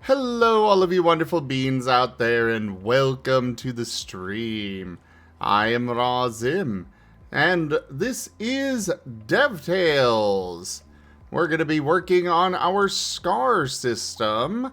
Hello, all of you wonderful beings out there, and welcome to the stream. I am Rdyjin, and this is DevTales. We're going to be working on our SCAR system,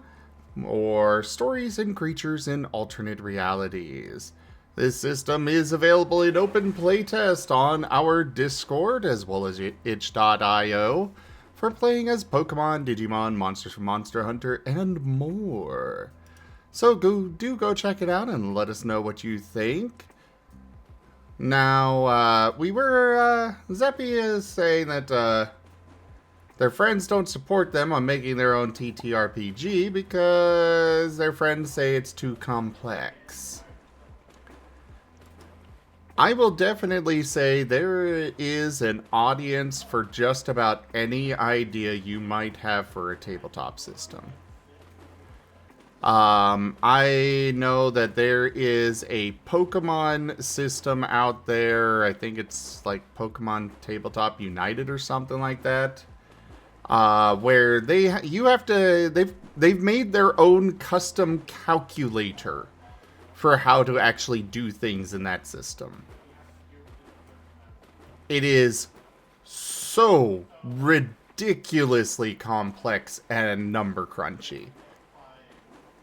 or Stories and Creatures in Alternate Realities. This system is available in open playtest on our Discord, as well as itch.io, for playing as Pokemon, Digimon, Monsters from Monster Hunter, and more. So go check it out and let us know what you think. Now, Zeppy is saying that their friends don't support them on making their own ttrpg because their friends say it's too complex. I will definitely say there is an audience for just about any idea you might have for a tabletop system. I know that there is a Pokemon system out there. I think it's like Pokemon Tabletop United or something like that. Where they've made their own custom calculator for how to actually do things in that system. It is so ridiculously complex and number crunchy.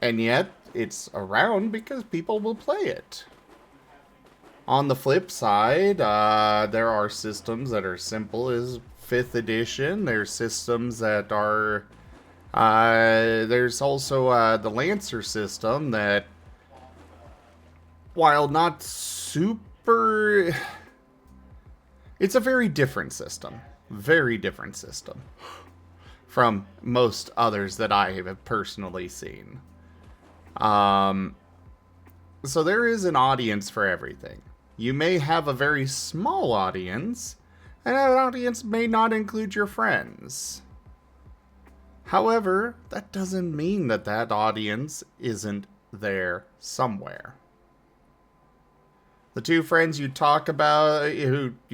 And yet, it's around because people will play it. On the flip side, there are systems that are simple as 5th edition. There's systems that are... there's also the Lancer system that, while not super... It's a very different system. Very different system from most others that I have personally seen. So there is an audience for everything. You may have a very small audience, and that audience may not include your friends. However, that doesn't mean that that audience isn't there somewhere. The two friends who you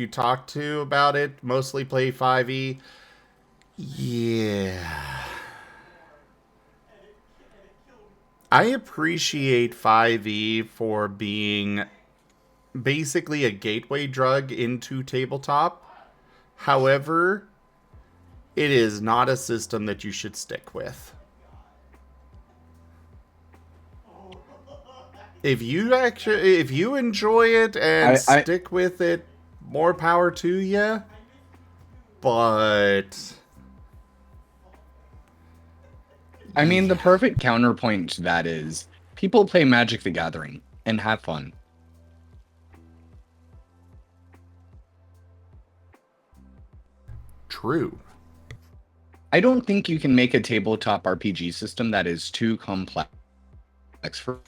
talk to about it mostly play 5e. Yeah. I appreciate 5e for being basically a gateway drug into tabletop. However, it is not a system that you should stick with. If you enjoy it and stick with it, more power to you. But I mean, the perfect counterpoint to that is people play Magic the Gathering and have fun. True. I don't think you can make a tabletop RPG system that is too complex for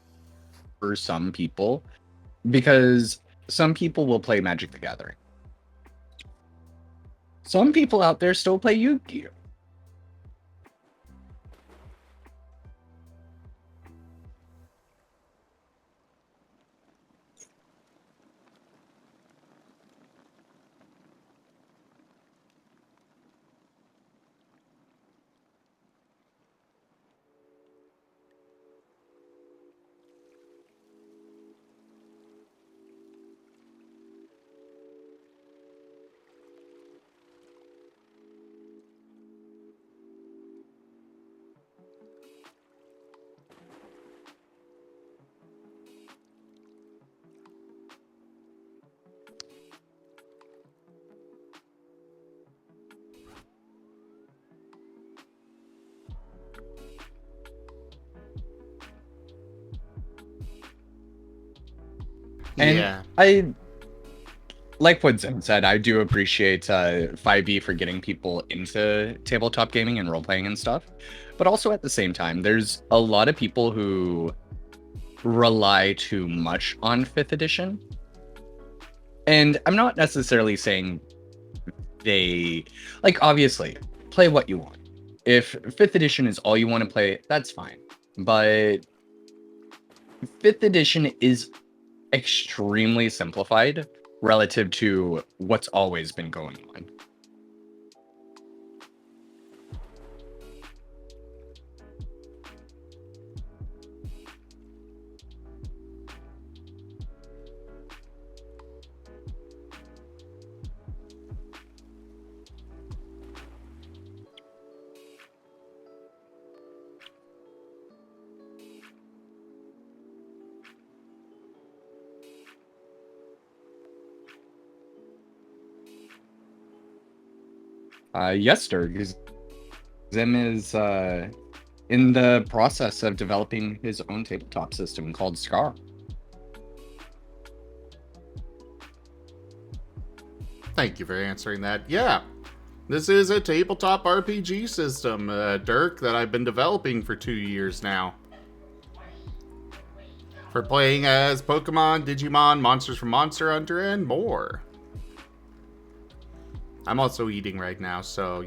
some people, because some people will play Magic the Gathering. Some people out there still play Yu-Gi-Oh! And Yeah. I, like what Zim said, I do appreciate 5e for getting people into tabletop gaming and role-playing and stuff. But also at the same time, there's a lot of people who rely too much on 5th edition. And I'm not necessarily saying they... Like, obviously, play what you want. If 5th edition is all you want to play, that's fine. But 5th edition is extremely simplified relative to what's always been going on. Yes, Dirk. Zim is in the process of developing his own tabletop system called Scar. Thank you for answering that. Yeah, this is a tabletop RPG system, Dirk, that I've been developing for 2 years now. For playing as Pokemon, Digimon, monsters from Monster Hunter, and more. I'm also eating right now, so,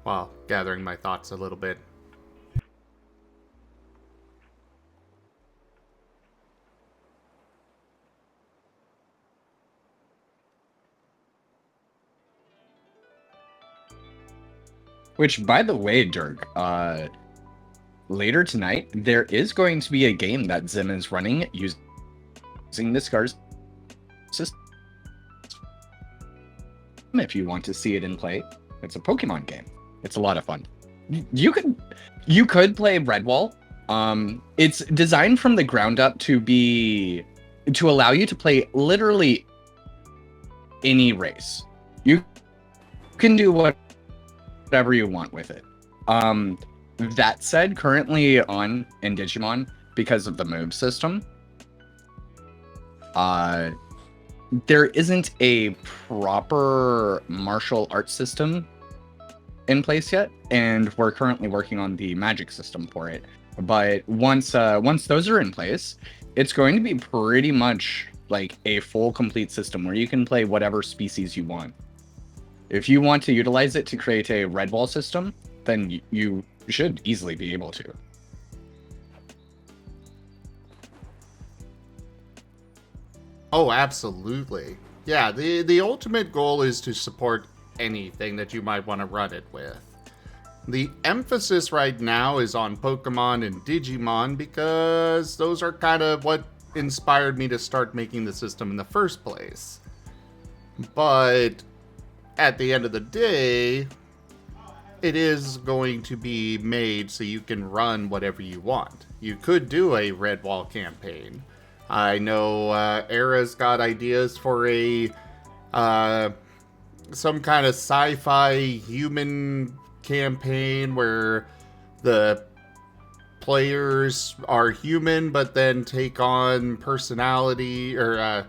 while gathering my thoughts a little bit. Which, by the way, Dirk, later tonight, there is going to be a game that Zim is running using the Scars system. If you want to see it in play, it's a Pokemon game. It's a lot of fun. You could play Redwall. It's designed from the ground up to allow you to play literally any race. You can do whatever you want with it. That said, currently in Digimon, because of the move system, there isn't a proper martial arts system in place yet, and we're currently working on the magic system for it. But once those are in place, it's going to be pretty much like a full complete system where you can play whatever species you want. If you want to utilize it to create a Redwall system, then you should easily be able to. Oh, absolutely. Yeah, the ultimate goal is to support anything that you might want to run it with. The emphasis right now is on Pokemon and Digimon because those are kind of what inspired me to start making the system in the first place. But at the end of the day, it is going to be made so you can run whatever you want. You could do a Redwall campaign. I know Era's got ideas for a some kind of sci-fi human campaign where the players are human but then take on personality or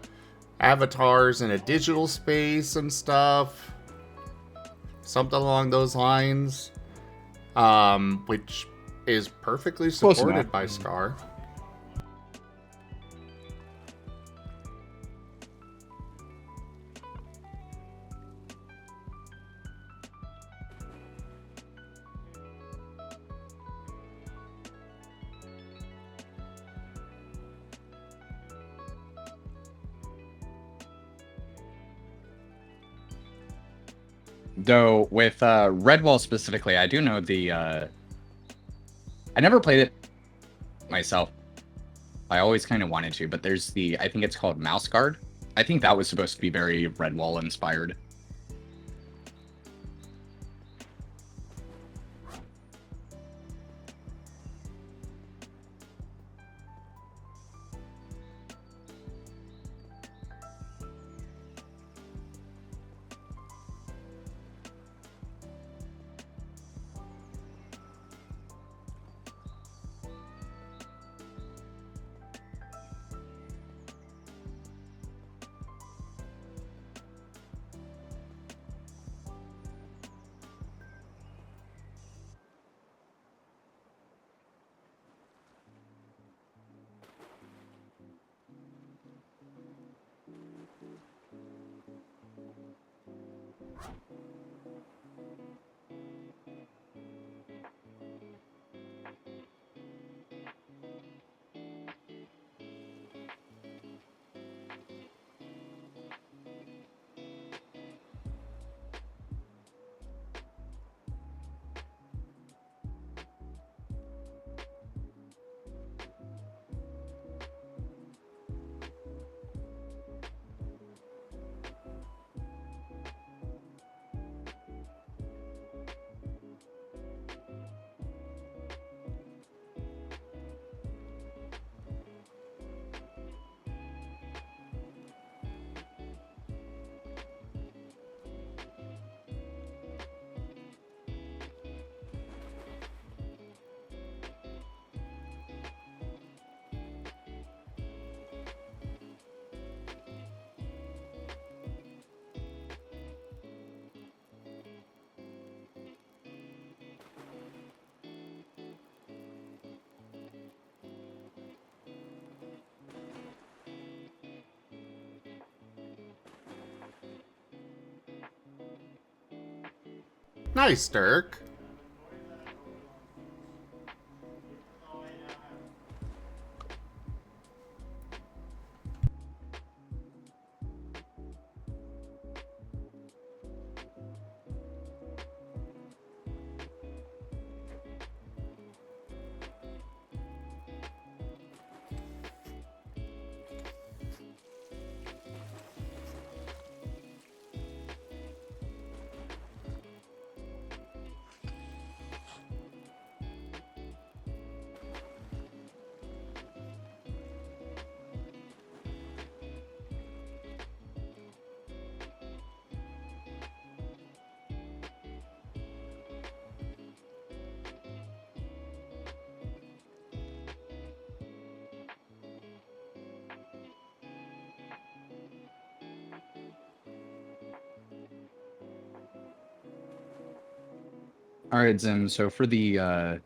avatars in a digital space and stuff. Something along those lines. Which is perfectly supported by Scar. Though with Redwall specifically, I do know I never played it myself. I always kind of wanted to, but there's I think it's called Mouse Guard. I think that was supposed to be very Redwall inspired. Nice, Dirk. All right, Zim. So for the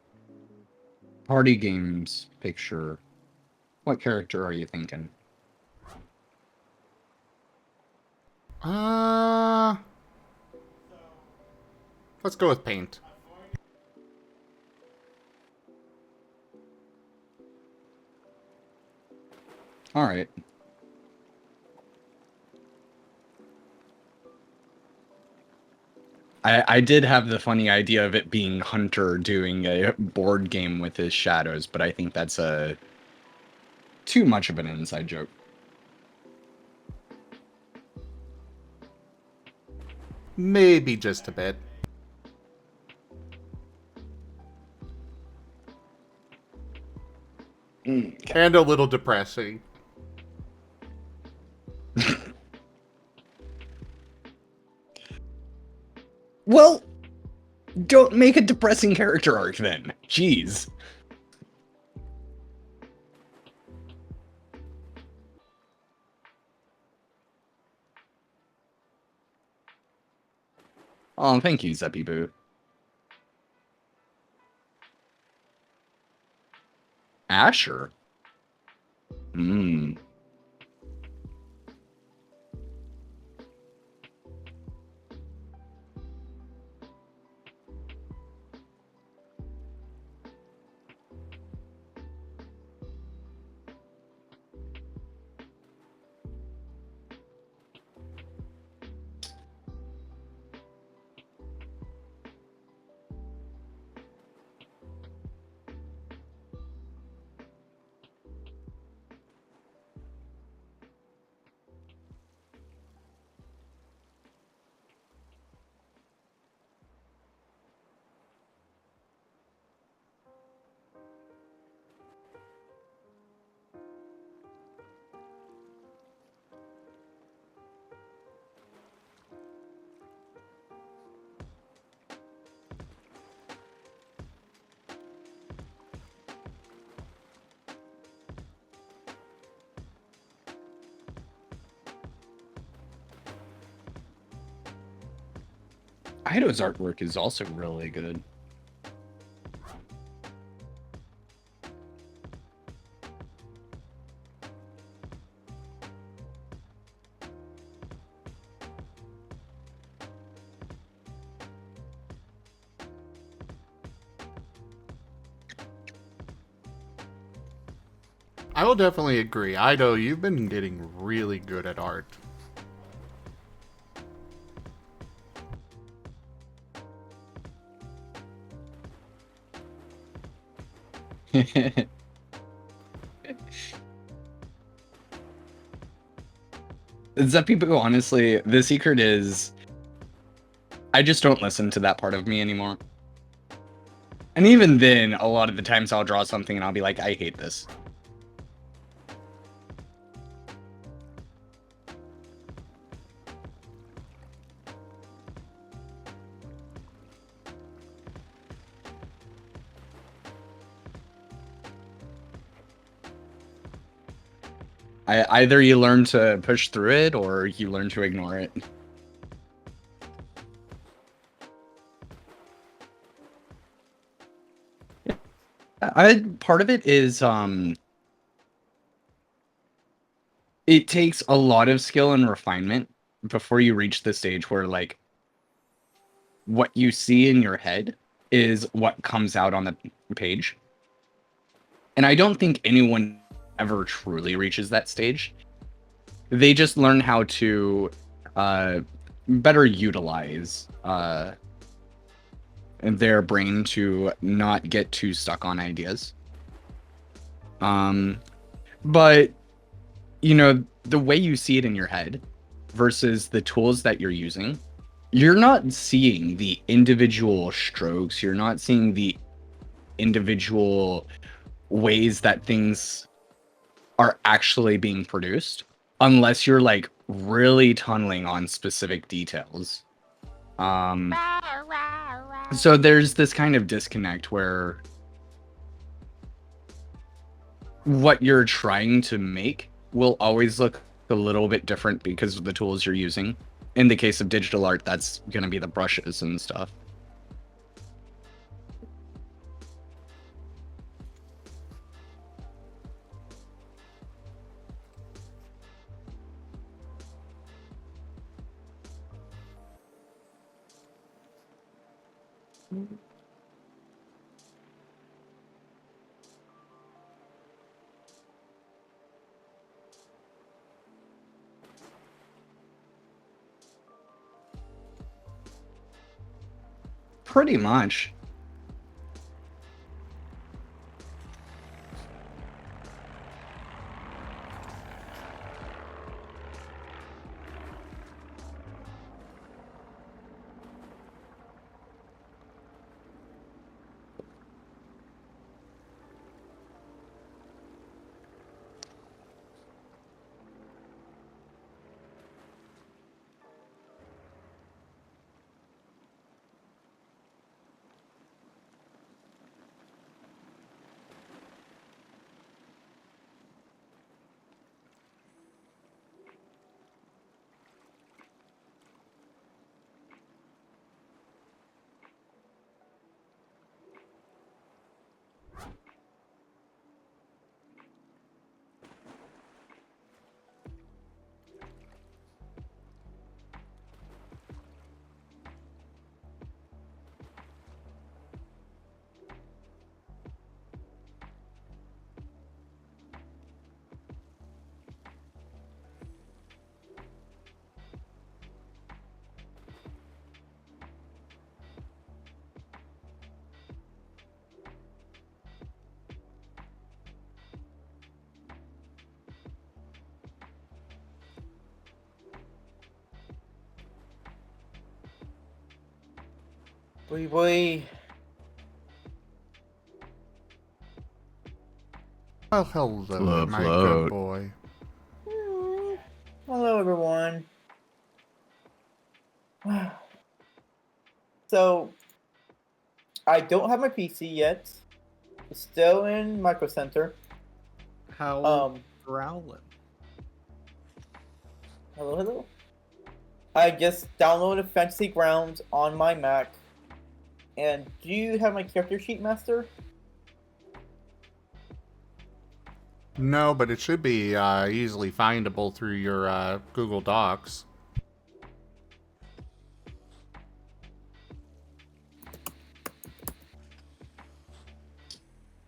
party games picture, what character are you thinking? Let's go with paint. All right. I did have the funny idea of it being Hunter doing a board game with his shadows, but I think that's too much of an inside joke. Maybe just a bit. And a little depressing. Well, don't make a depressing character arc then. Jeez. Oh, thank you, Zeppy Boo. Asher? Hmm. Ido's artwork is also really good. I will definitely agree. Ido, you've been getting really good at art. Zeppy Boo, honestly, the secret is I just don't listen to that part of me anymore. And even then, a lot of the times I'll draw something and I'll be like, I hate this. Either you learn to push through it or you learn to ignore it. Part of it is it takes a lot of skill and refinement before you reach the stage where like what you see in your head is what comes out on the page. And I don't think anyone ever truly reaches that stage. They just learn how to better utilize their brain to not get too stuck on ideas. But, you know, the way you see it in your head versus the tools that you're using, you're not seeing the individual strokes. You're not seeing the individual ways that things are actually being produced unless you're like really tunneling on specific details. So there's this kind of disconnect where what you're trying to make will always look a little bit different because of the tools you're using. In the case of digital art, that's going to be the brushes and stuff. Pretty much. Boy. Well, hello there, my Float. good boy. Hello, everyone. So, I don't have my PC yet. It's still in Micro Center. How growling? Hello. I just downloaded Fantasy Grounds on my Mac. And do you have my character sheet, Master? No, but it should be easily findable through your Google Docs.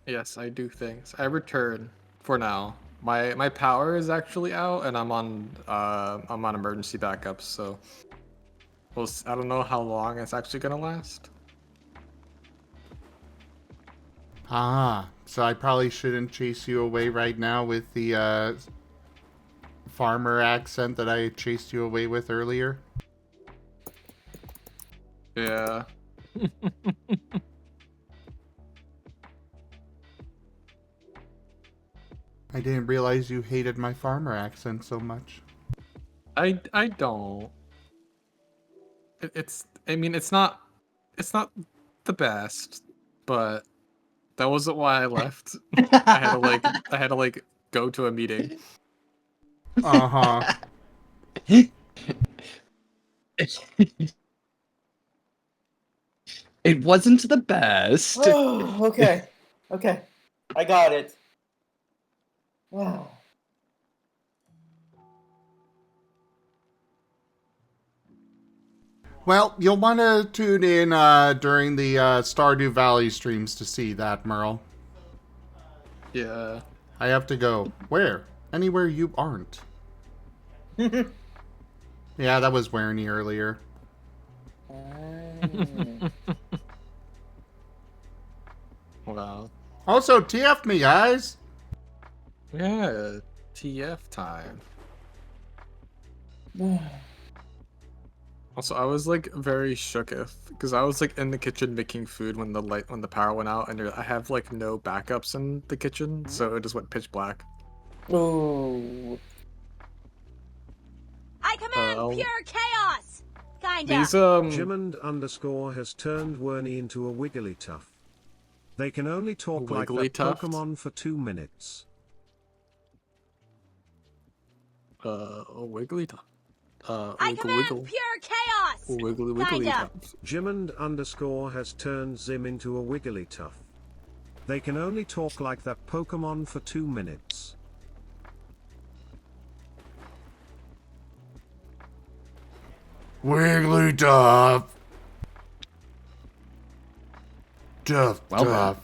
Yes, I do things. I return for now. My power is actually out, and I'm on emergency backups. So, I don't know how long it's actually gonna last. Ah, so I probably shouldn't chase you away right now with the farmer accent that I chased you away with earlier. Yeah. I didn't realize you hated my farmer accent so much. I don't. I mean it's not the best, but that wasn't why I left. I had to like go to a meeting. Uh-huh. It wasn't the best. Oh, okay. Okay. I got it. Wow. Well, you'll want to tune in during the Stardew Valley streams to see that, Merle. Yeah. I have to go. Where? Anywhere you aren't. Yeah, that was Werny earlier. Wow. Also, TF me, guys. Yeah. TF time. Also, I was like very shooketh because I was like in the kitchen making food when the power went out, and I have like no backups in the kitchen, so it just went pitch black. Ooh. I command I'll- pure chaos! Kinda. These Jimond_ has turned Werny into a Wigglytuff. They can only talk like that Wigglytuff? Pokemon for 2 minutes. a Wigglytuff. I Wiggle command wiggle. pure chaos! Wiggly Kinda. Wigglytuff. Jimond_ has turned Zim into a Wigglytuff. They can only talk like that Pokemon for 2 minutes. Wigglytuff. Duff, Well duff.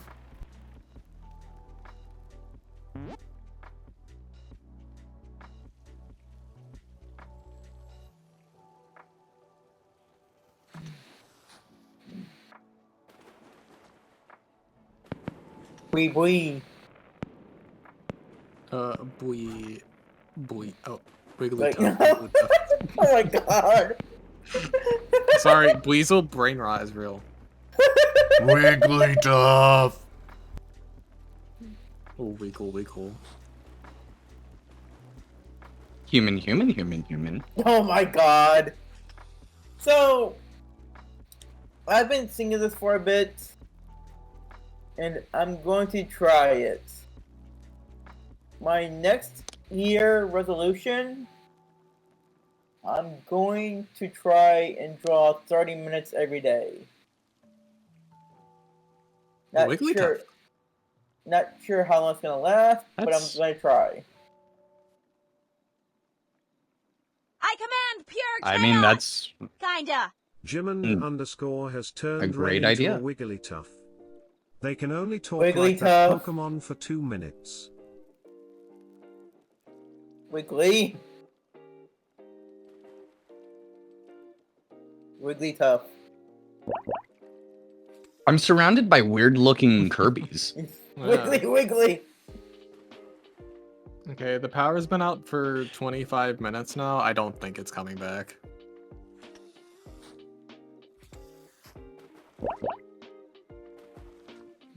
Wee wee. Boy. Oh, Wigglytuff. Like, Wigglytuff. oh my god. Sorry, Weasel brain rot is real. Wigglytuff. Oh, wiggle wiggle. Human. Oh my god. So, I've been singing this for a bit, and I'm going to try it. My next year resolution, I'm going to try and draw 30 minutes every day. Not Wigglytuff. sure, not sure how long it's gonna last, but I'm That's- gonna try. I command pure chaos! I mean, that's Kinda. Jimond_ has turned great Ray idea. into a Wigglytuff. They can only talk like that Wigglytuff. Pokemon for 2 minutes. Wiggly. Wigglytuff. I'm surrounded by weird-looking Kirby's. Wiggly, wiggly. Okay, the power's been out for 25 minutes now. I don't think it's coming back.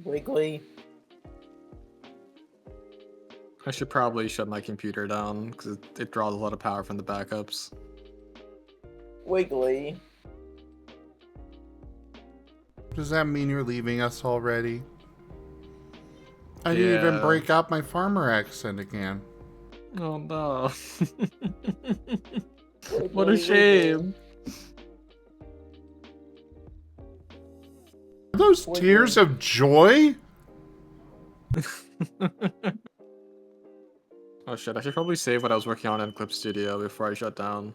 Wiggly. I should probably shut my computer down because it draws a lot of power from the backups. Wiggly. Does that mean you're leaving us already? I didn't even Yeah. break out my farmer accent again. Oh no. What Wiggly, a shame. Are those Wiggly. tears of joy? Oh shit, I should probably save what I was working on in Clip Studio before I shut down.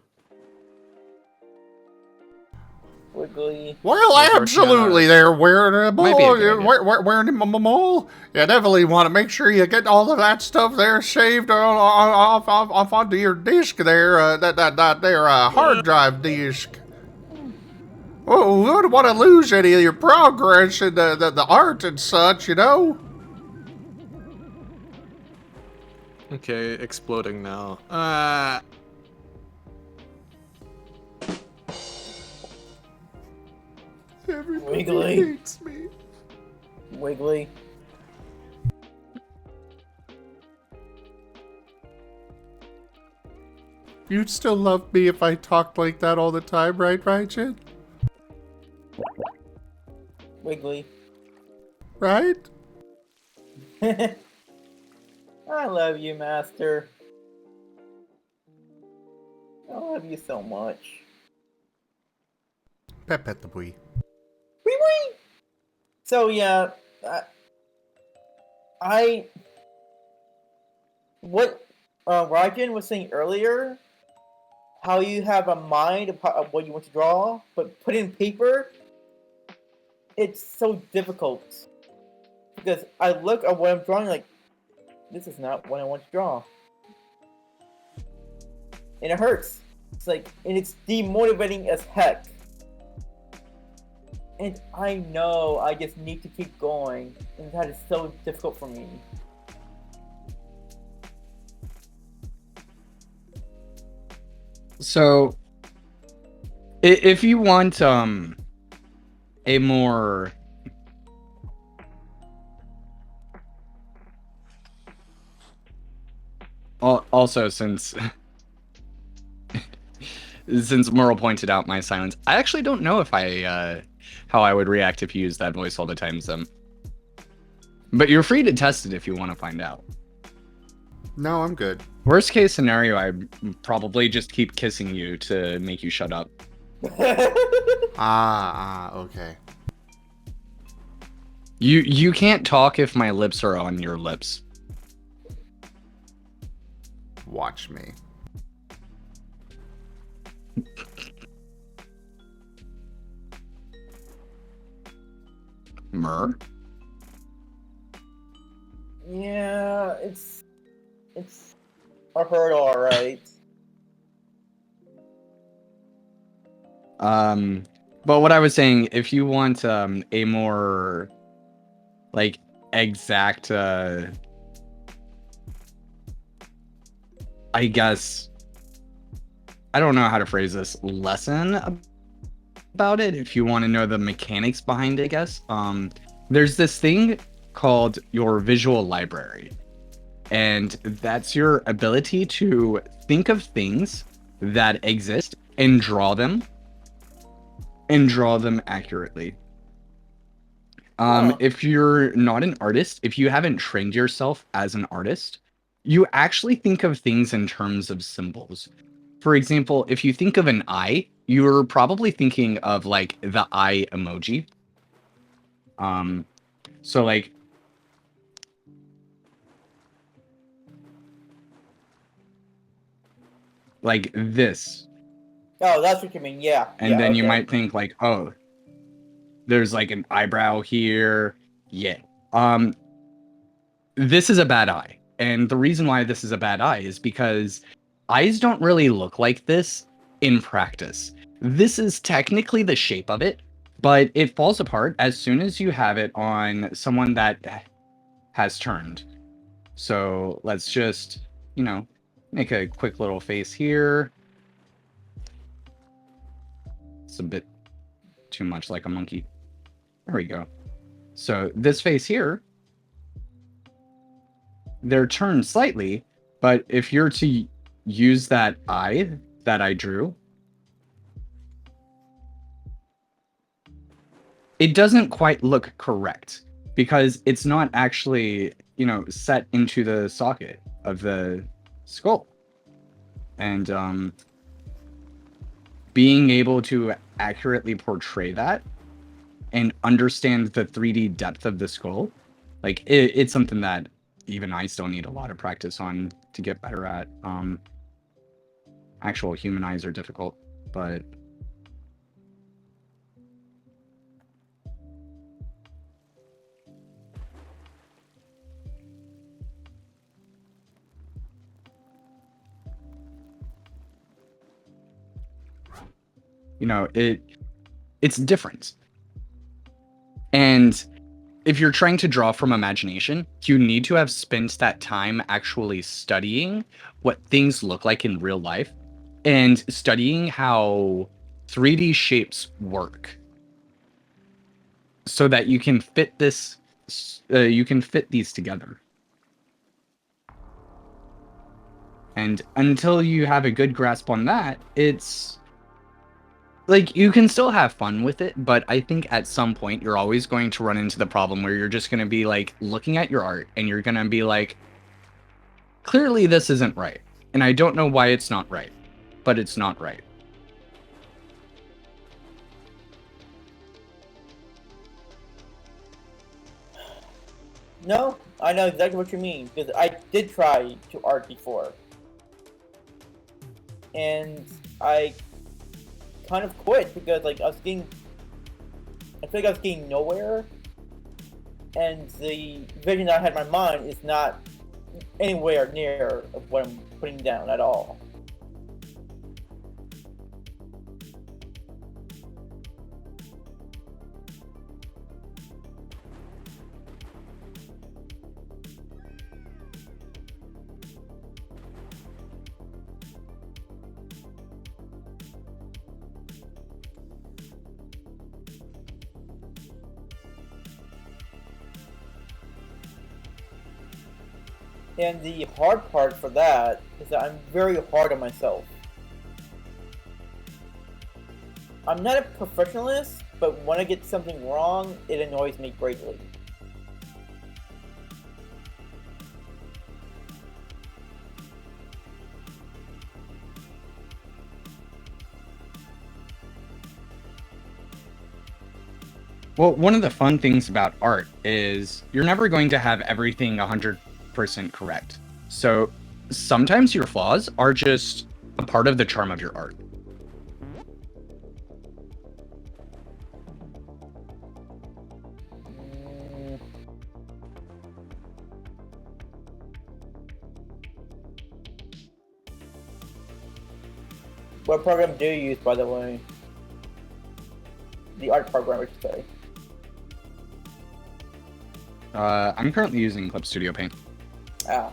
Wiggly. Well, Like working absolutely. on They're wearing a Might be a mole. good idea. Wearing a mole. You definitely want to make sure you get all of that stuff there saved off onto your disk there. That there hard drive disk. Oh, we wouldn't want to lose any of your progress in the art and such, you know. Okay, exploding now. Everybody Wiggly. hates me. Wiggly. You'd still love me if I talked like that all the time, right, Rdyjin? Wiggly. Right? I love you, Master. I love you so much. Pet pet the boy. Wee wee! So, yeah. What Rdyjin was saying earlier, how you have a mind of what you want to draw, but put in paper, it's so difficult. Because I look at what I'm drawing like, this is not what I want to draw. And it hurts. It's like, and it's demotivating as heck. And I know I just need to keep going, and that is so difficult for me. So, if you want a more also since Merle pointed out my silence, I actually don't know if I how I would react if you used that voice all the time, Zim. But you're free to test it if you want to find out. No, I'm good. Worst case scenario, I probably just keep kissing you to make you shut up. Okay. You can't talk if my lips are on your lips. Watch me. Mer? Yeah, it's a hurdle, alright. But what I was saying, if you want a more like exact I guess I don't know how to phrase this, lesson about it, if you want to know the mechanics behind it, I guess. There's this thing called your visual library. And that's your ability to think of things that exist and draw them accurately. If you're not an artist, if you haven't trained yourself as an artist, you actually think of things in terms of symbols. For example, if you think of an eye, you're probably thinking of like the eye emoji. So like this. Oh, that's what you mean, yeah. And yeah, then you okay. might think like, oh, there's like an eyebrow here. Yeah. This is a bad eye. And the reason why this is a bad eye is because eyes don't really look like this in practice. This is technically the shape of it, but it falls apart as soon as you have it on someone that has turned. So let's just, make a quick little face here. It's a bit too much like a monkey. There we go. So this face here, they're turned slightly, but if you're to use that eye that I drew, it doesn't quite look correct because it's not actually, set into the socket of the skull. And being able to accurately portray that and understand the 3D depth of the skull, like it's something that even I still need a lot of practice on to get better at. Actual human eyes are difficult, but it's different. And if you're trying to draw from imagination, you need to have spent that time actually studying what things look like in real life and studying how 3D shapes work so that you can fit these together. And until you have a good grasp on that, it's like you can still have fun with it, but I think at some point you're always going to run into the problem where you're just going to be like looking at your art and you're going to be like, clearly this isn't right. And I don't know why it's not right, but it's not right. No, I know exactly what you mean, because I did try to art before. And I kind of quit because like I feel like I was getting nowhere, and the vision I had in my mind is not anywhere near of what I'm putting down at all. And the hard part for that is that I'm very hard on myself. I'm not a perfectionist, but when I get something wrong, it annoys me greatly. Well, one of the fun things about art is you're never going to have everything 100% correct. So sometimes your flaws are just a part of the charm of your art. What program do you use, by the way? The art program, I should say. I'm currently using Clip Studio Paint. Ah.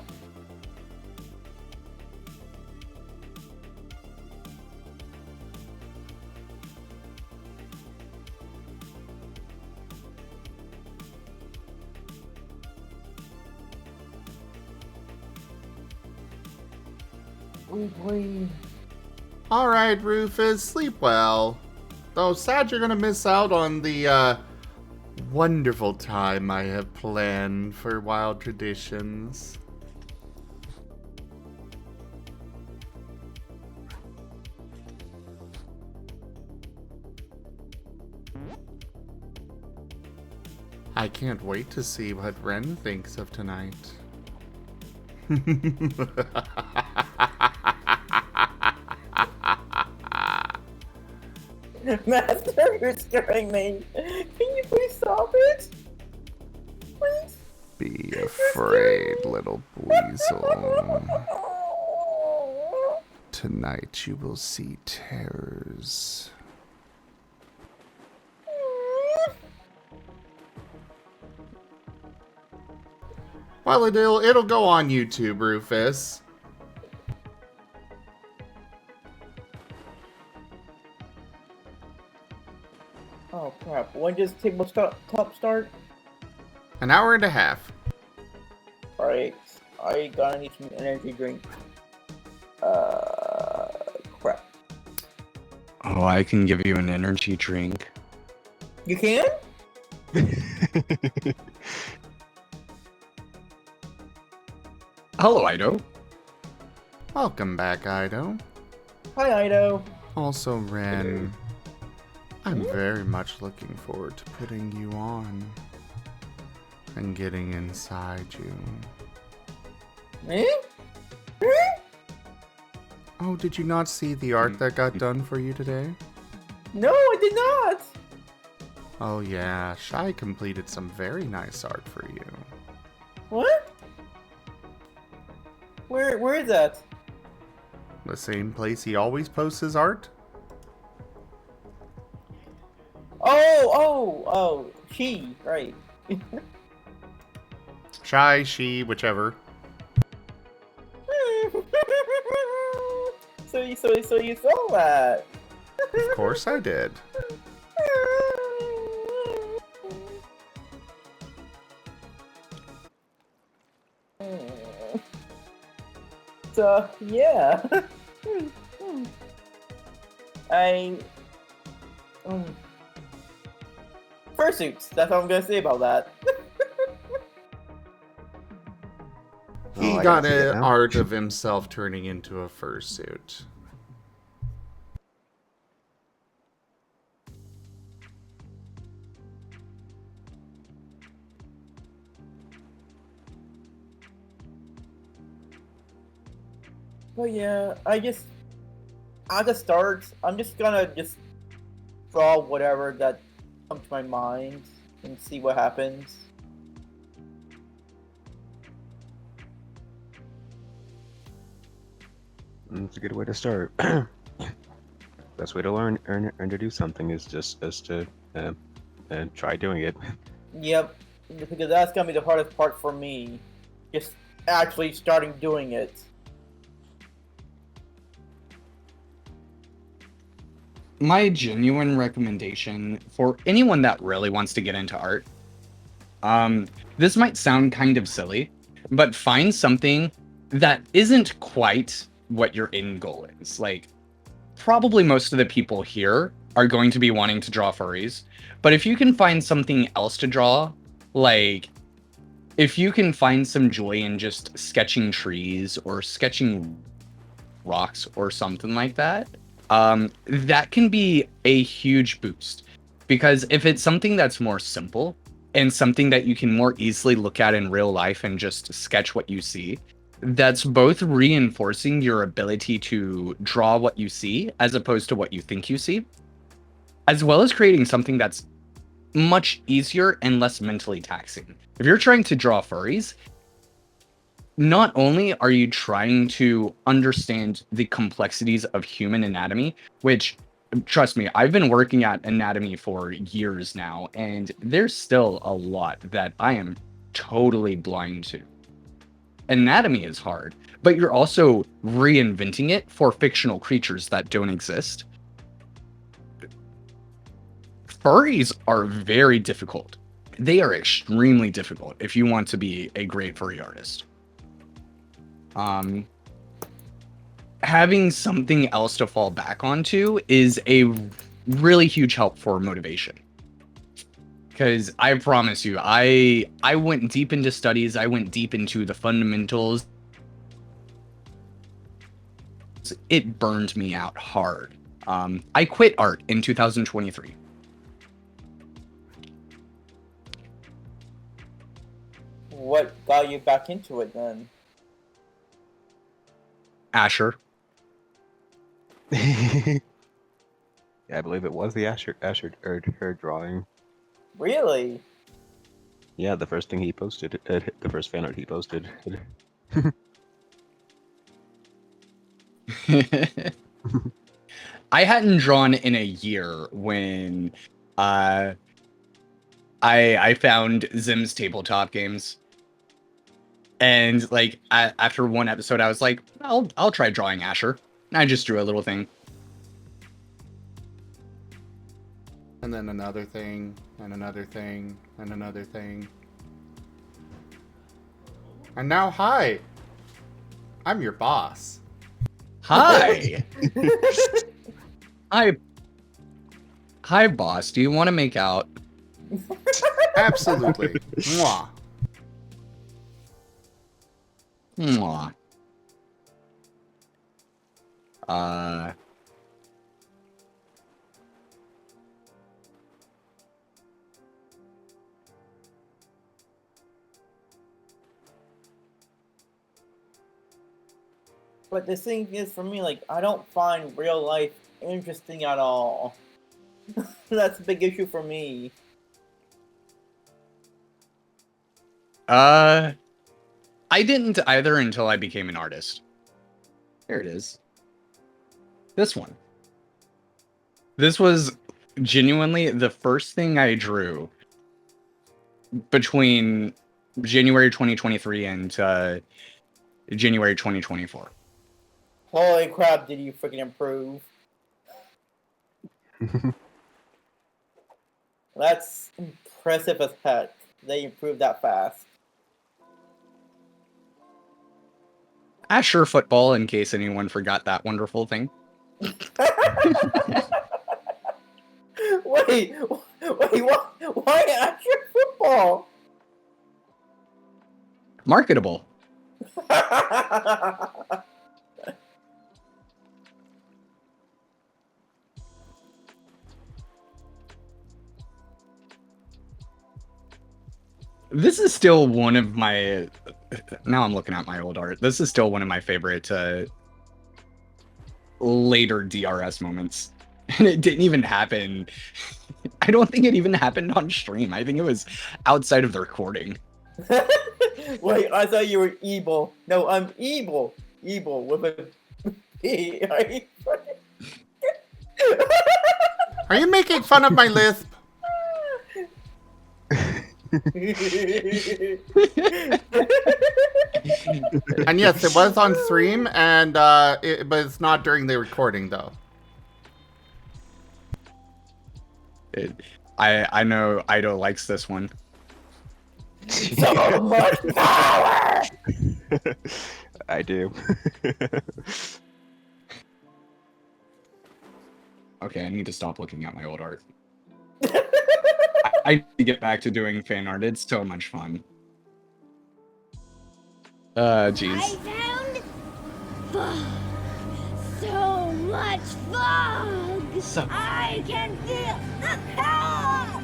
All right, Rufus, sleep well. Though sad you're gonna miss out on the wonderful time I have planned for Wild Traditions. I can't wait to see what Ren thinks of tonight. Master, you're scaring me. Can you please stop it? Please? Be afraid, little weasel. Tonight you will see terrors. Well, it'll go on YouTube, Rufus. Oh crap, when does tabletop start? An hour and a half. Alright, I gotta need some energy drink. Crap. Oh, I can give you an energy drink. You can? Hello, Ido. Welcome back, Ido. Hi, Ido. Also, Ren, I'm very much looking forward to putting you on and getting inside you. Eh? Oh, did you not see the art that got done for you today? No, I did not! Oh yeah, Shai completed some very nice art for you. What? Where is that? The same place he always posts his art? Oh, she, right. Shai, she, whichever. So you saw that? Of course I did. So yeah, fursuits. That's all I'm gonna say about that. He Oh, I got gotta see it an now. art of himself turning into a fursuit. But yeah, I just at the start, I'm just gonna draw whatever that comes to my mind and see what happens. It's a good way to start. Best way to learn to do something is just to try doing it. Yep, because that's gonna be the hardest part for me. Just actually starting doing it. My genuine recommendation for anyone that really wants to get into art, this might sound kind of silly, but find something that isn't quite what your end goal is. Like, probably most of the people here are going to be wanting to draw furries, but if you can find something else to draw, like if you can find some joy in just sketching trees or sketching rocks or something like that, that can be a huge boost. Because if it's something that's more simple and something that you can more easily look at in real life and just sketch what you see, that's both reinforcing your ability to draw what you see as opposed to what you think you see, as well as creating something that's much easier and less mentally taxing. If you're trying to draw furries, not only are you trying to understand the complexities of human anatomy, which, trust me, I've been working at anatomy for years now, and there's still a lot that I am totally blind to. Anatomy is hard, but you're also reinventing it for fictional creatures that don't exist. Furries are very difficult. They are extremely difficult if you want to be a great furry artist. Having something else to fall back onto is a really huge help for motivation. Because I promise you, I went deep into studies, I went deep into the fundamentals. It burned me out hard. I quit art in 2023. What got you back into it then? Asher. Yeah, I believe it was the Asher her drawing. Really? Yeah, the first thing he posted, the first fan art he posted. I hadn't drawn in a year when I found Zim's tabletop games. And like after one episode, I was like, I'll try drawing Asher. And I just drew a little thing. And then another thing, and another thing, and another thing. And now, hi! I'm your boss. Hi. Hi, boss. Do you want to make out? Absolutely. Mwah. Mwah. But the thing is, for me, like, I don't find real life interesting at all. That's a big issue for me. I didn't either until I became an artist. There it is. This one. This was genuinely the first thing I drew between January 2023 and January 2024. Holy crap, did you freaking improve? That's impressive as heck. They improved that fast. Asher football, in case anyone forgot that wonderful thing. Wait, why Asher football? Marketable. This is still one of my... Now I'm looking at my old art. This is still one of my favorite later DRS moments. And it didn't even happen. I don't think it even happened on stream. I think it was outside of the recording. Wait, I thought you were evil. No, I'm evil. Evil with a P. Are you making fun of my lisp? And yes, it was on stream, and but it's not during the recording though. I know Ido likes this one. So much power! I do. Okay, I need to stop looking at my old art. I need to get back to doing fan art. It's so much fun. Jeez. I found fog. So much fog. So- I can feel the power.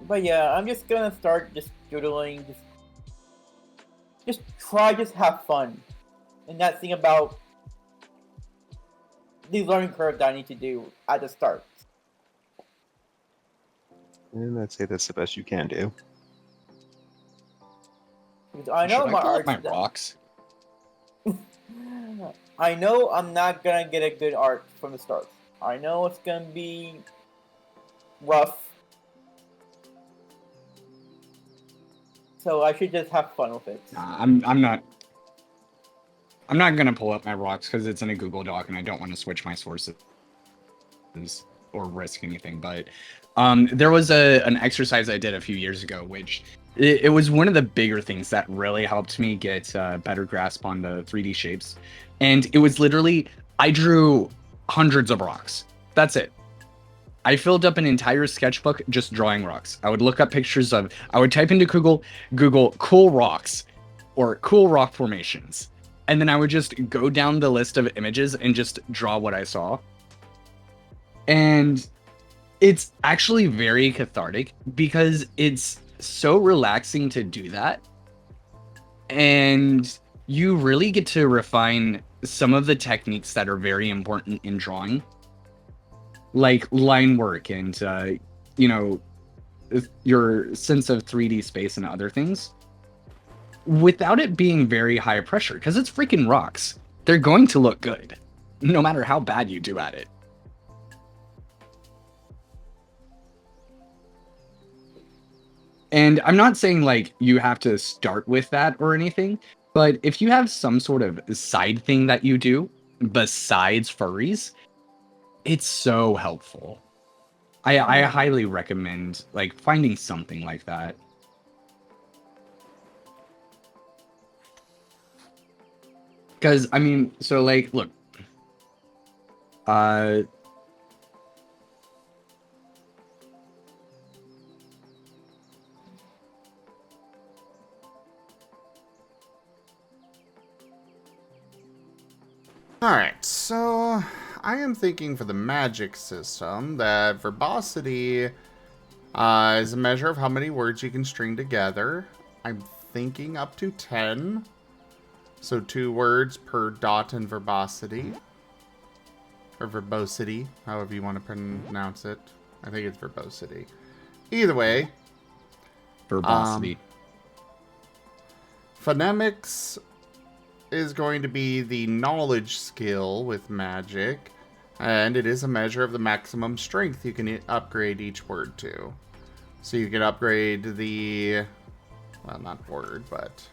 But yeah, I'm just gonna start just doodling, just try, just have fun, and that thing about the learning curve that I need to do at the start. And I'd say that's the best you can do. Because I know Should my I pull up art. my rocks? I know I'm not gonna get a good art from the start. I know it's gonna be rough. So I should just have fun with it. Nah, I'm not gonna pull up my rocks because it's in a Google Doc and I don't want to switch my sources or risk anything. But there was an exercise I did a few years ago, which it was one of the bigger things that really helped me get a better grasp on the 3D shapes. And it was literally, I drew hundreds of rocks. That's it. I filled up an entire sketchbook just drawing rocks. I would look up pictures of, I would type into Google cool rocks or cool rock formations. And then I would just go down the list of images and just draw what I saw. And it's actually very cathartic because it's so relaxing to do that. And you really get to refine some of the techniques that are very important in drawing, like line work and, you know, your sense of 3D space and other things, without it being very high pressure, because it's freaking rocks. They're going to look good, no matter how bad you do at it. And I'm not saying like you have to start with that or anything, but if you have some sort of side thing that you do besides furries, it's so helpful. I highly recommend like finding something like that. Because I mean, so like, look, Alright, so I am thinking for the magic system that verbosity is a measure of how many words you can string together. I'm thinking up to 10. So 2 words per dot in verbosity. Or verbosity, however you want to pronounce it. I think it's verbosity. Either way. verbosity. Phonemics is going to be the knowledge skill with magic, and it is a measure of the maximum strength you can upgrade each word to. So you can upgrade the, well, not word, but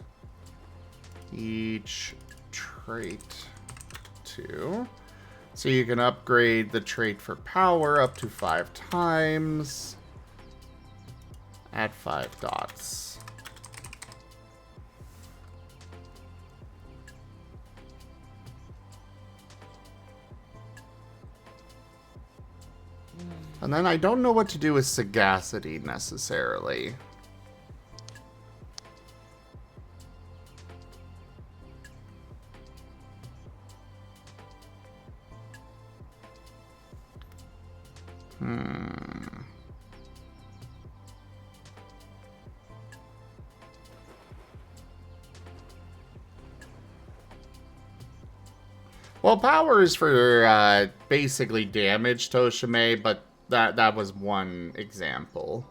each trait to. So you can upgrade the trait for power up to 5 times at 5 dots. And then I don't know what to do with sagacity necessarily. Well, power is for basically damage, Toshime, but that was one example.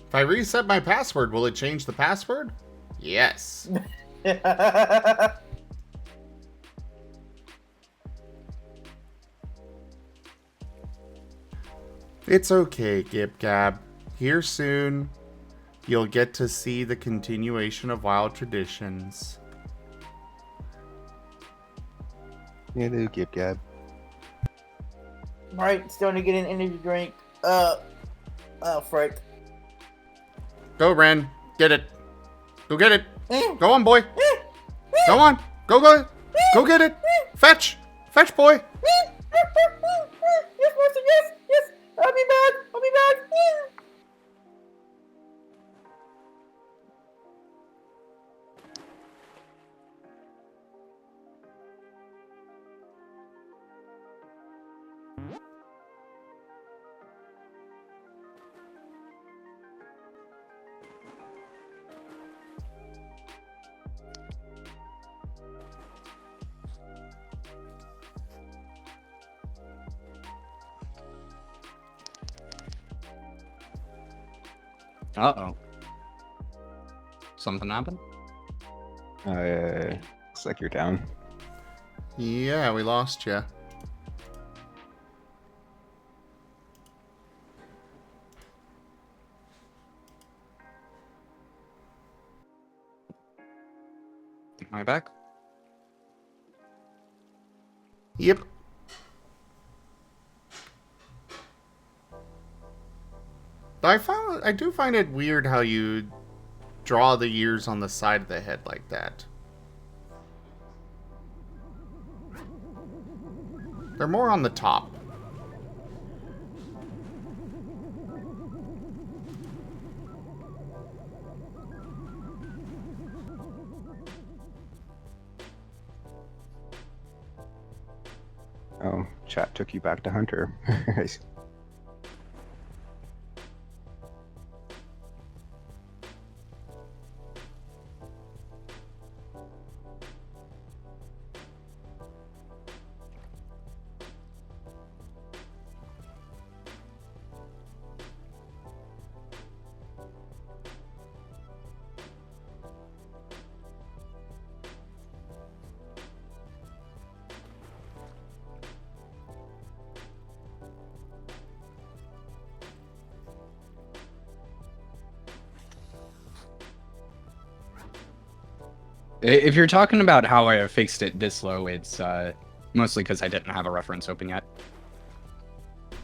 If I reset my password, will it change the password? Yes. It's okay, Gib Gab. Here soon, you'll get to see the continuation of wild traditions. Hello, Gib Gab. Right, starting to get an energy drink. Oh, frick. Go, Ren. Get it. Go get it. Eh. Go on, boy. Go on. Go, go. Go get it. Fetch. Fetch, boy. Yes, Master, yes, yes. I'll be back. I'll be back. Uh-oh. Something happened? Looks like you're down. Yeah, we lost you. Am I back? Yep. I do find it weird how you draw the ears on the side of the head like that. They're more on the top. Oh, chat took you back to Hunter. If you're talking about how I fixed it this low, it's mostly because I didn't have a reference open yet.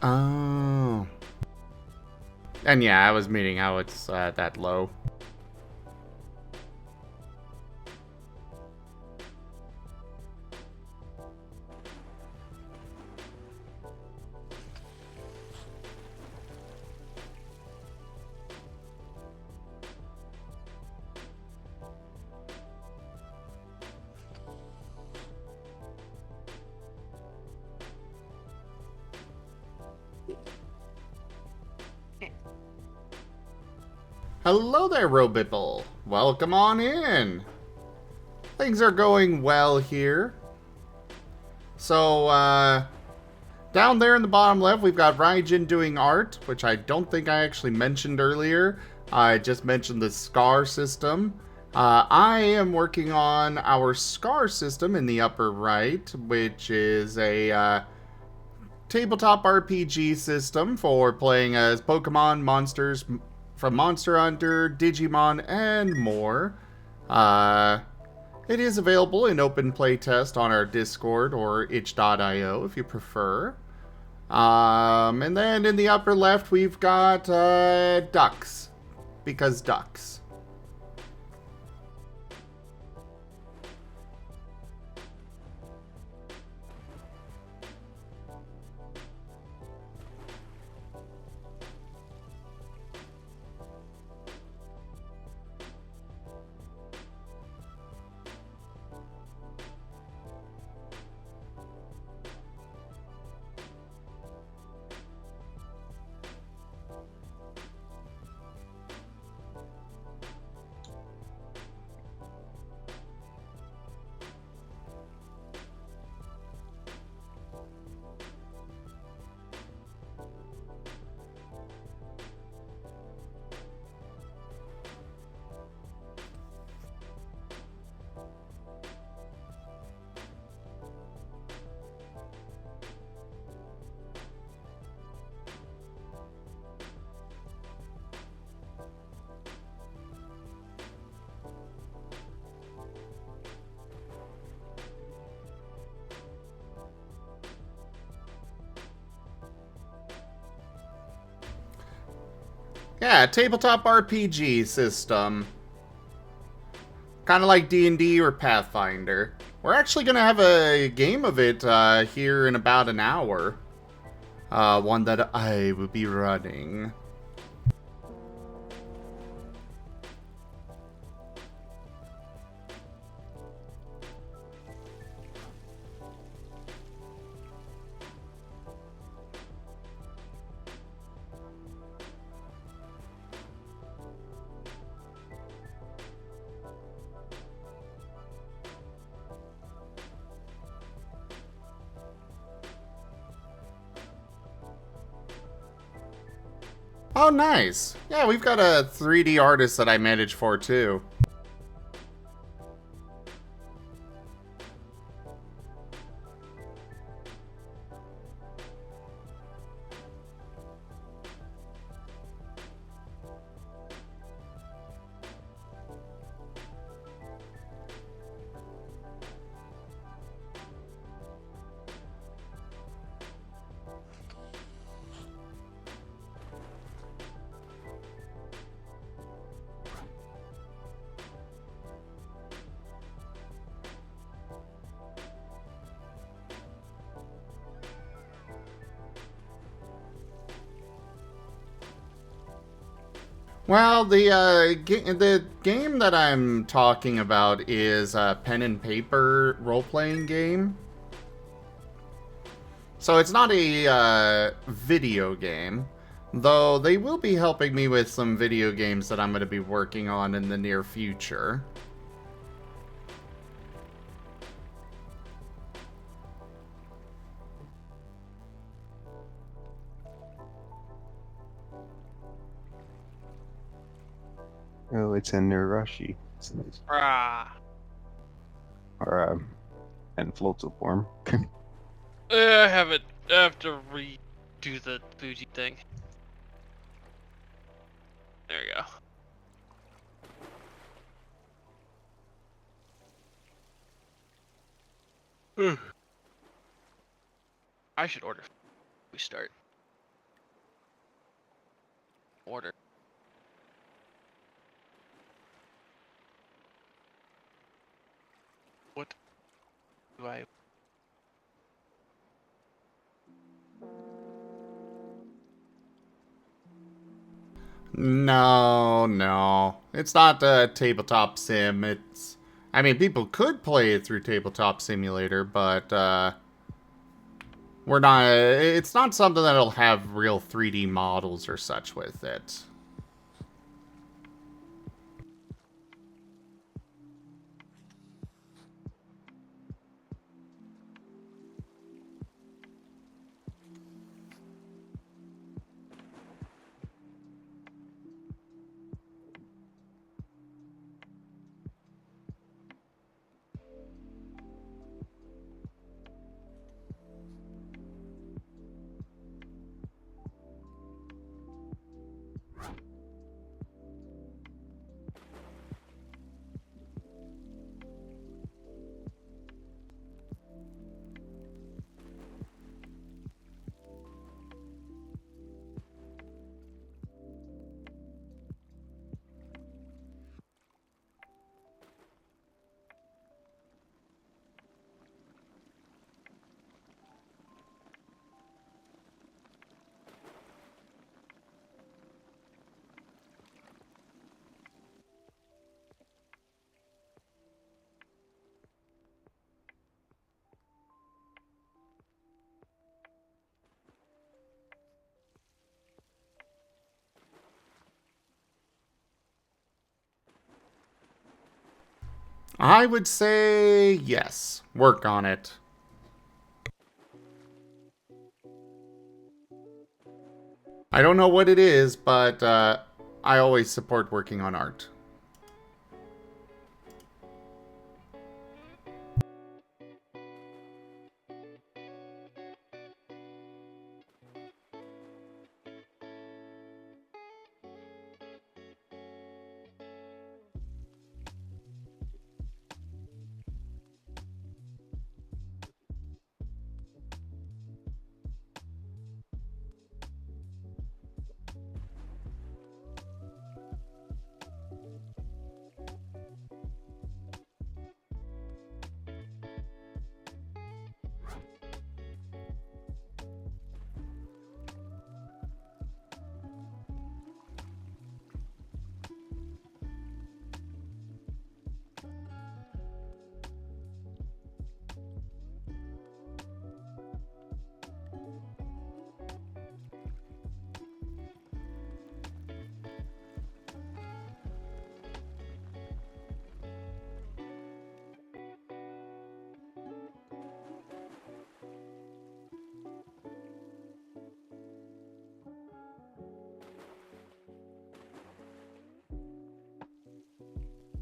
Oh. And yeah, I was meaning how it's that low. Hello there, Robibble. Welcome on in. things are going well here. So, down there in the bottom left, we've got Rdyjin doing art, which I don't think I actually mentioned earlier. I just mentioned the scar system. I am working on our scar system in the upper right, which is a tabletop RPG system for playing as Pokemon, monsters from Monster Hunter, Digimon, and more. It is available in open playtest on our Discord or itch.io if you prefer. And then in the upper left, we've got ducks, because ducks. Yeah, tabletop RPG system. Kind of like D&D or Pathfinder. We're actually going to have a game of it here in about an hour. One that I will be running. Oh, nice. Yeah, we've got a 3D artist that I manage for, too. Well, the game that I'm talking about is a pen and paper role-playing game. So it's not a video game, though they will be helping me with some video games that I'm going to be working on in the near future. Oh, it's in Nurashi. It's nice. Or in floatal form. I have to redo the Fuji thing. There you go. I should order. We start. Order. What do I? No. It's not a tabletop sim. I mean, people could play it through Tabletop Simulator, but it's not something that'll have real 3D models or such with it. I would say yes. Work on it. I don't know what it is, but I always support working on art.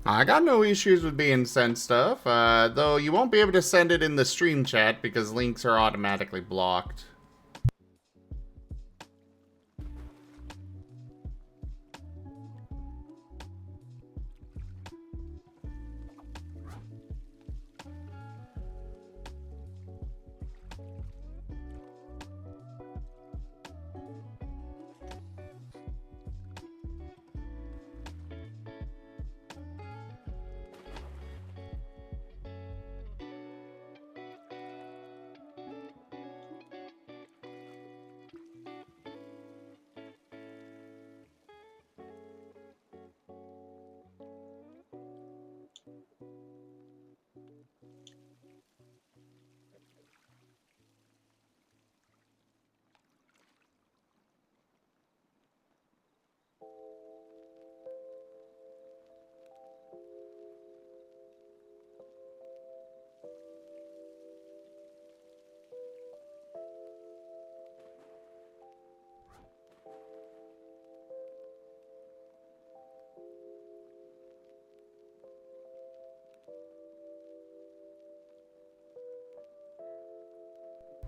I got no issues with being sent stuff, though you won't be able to send it in the stream chat because links are automatically blocked.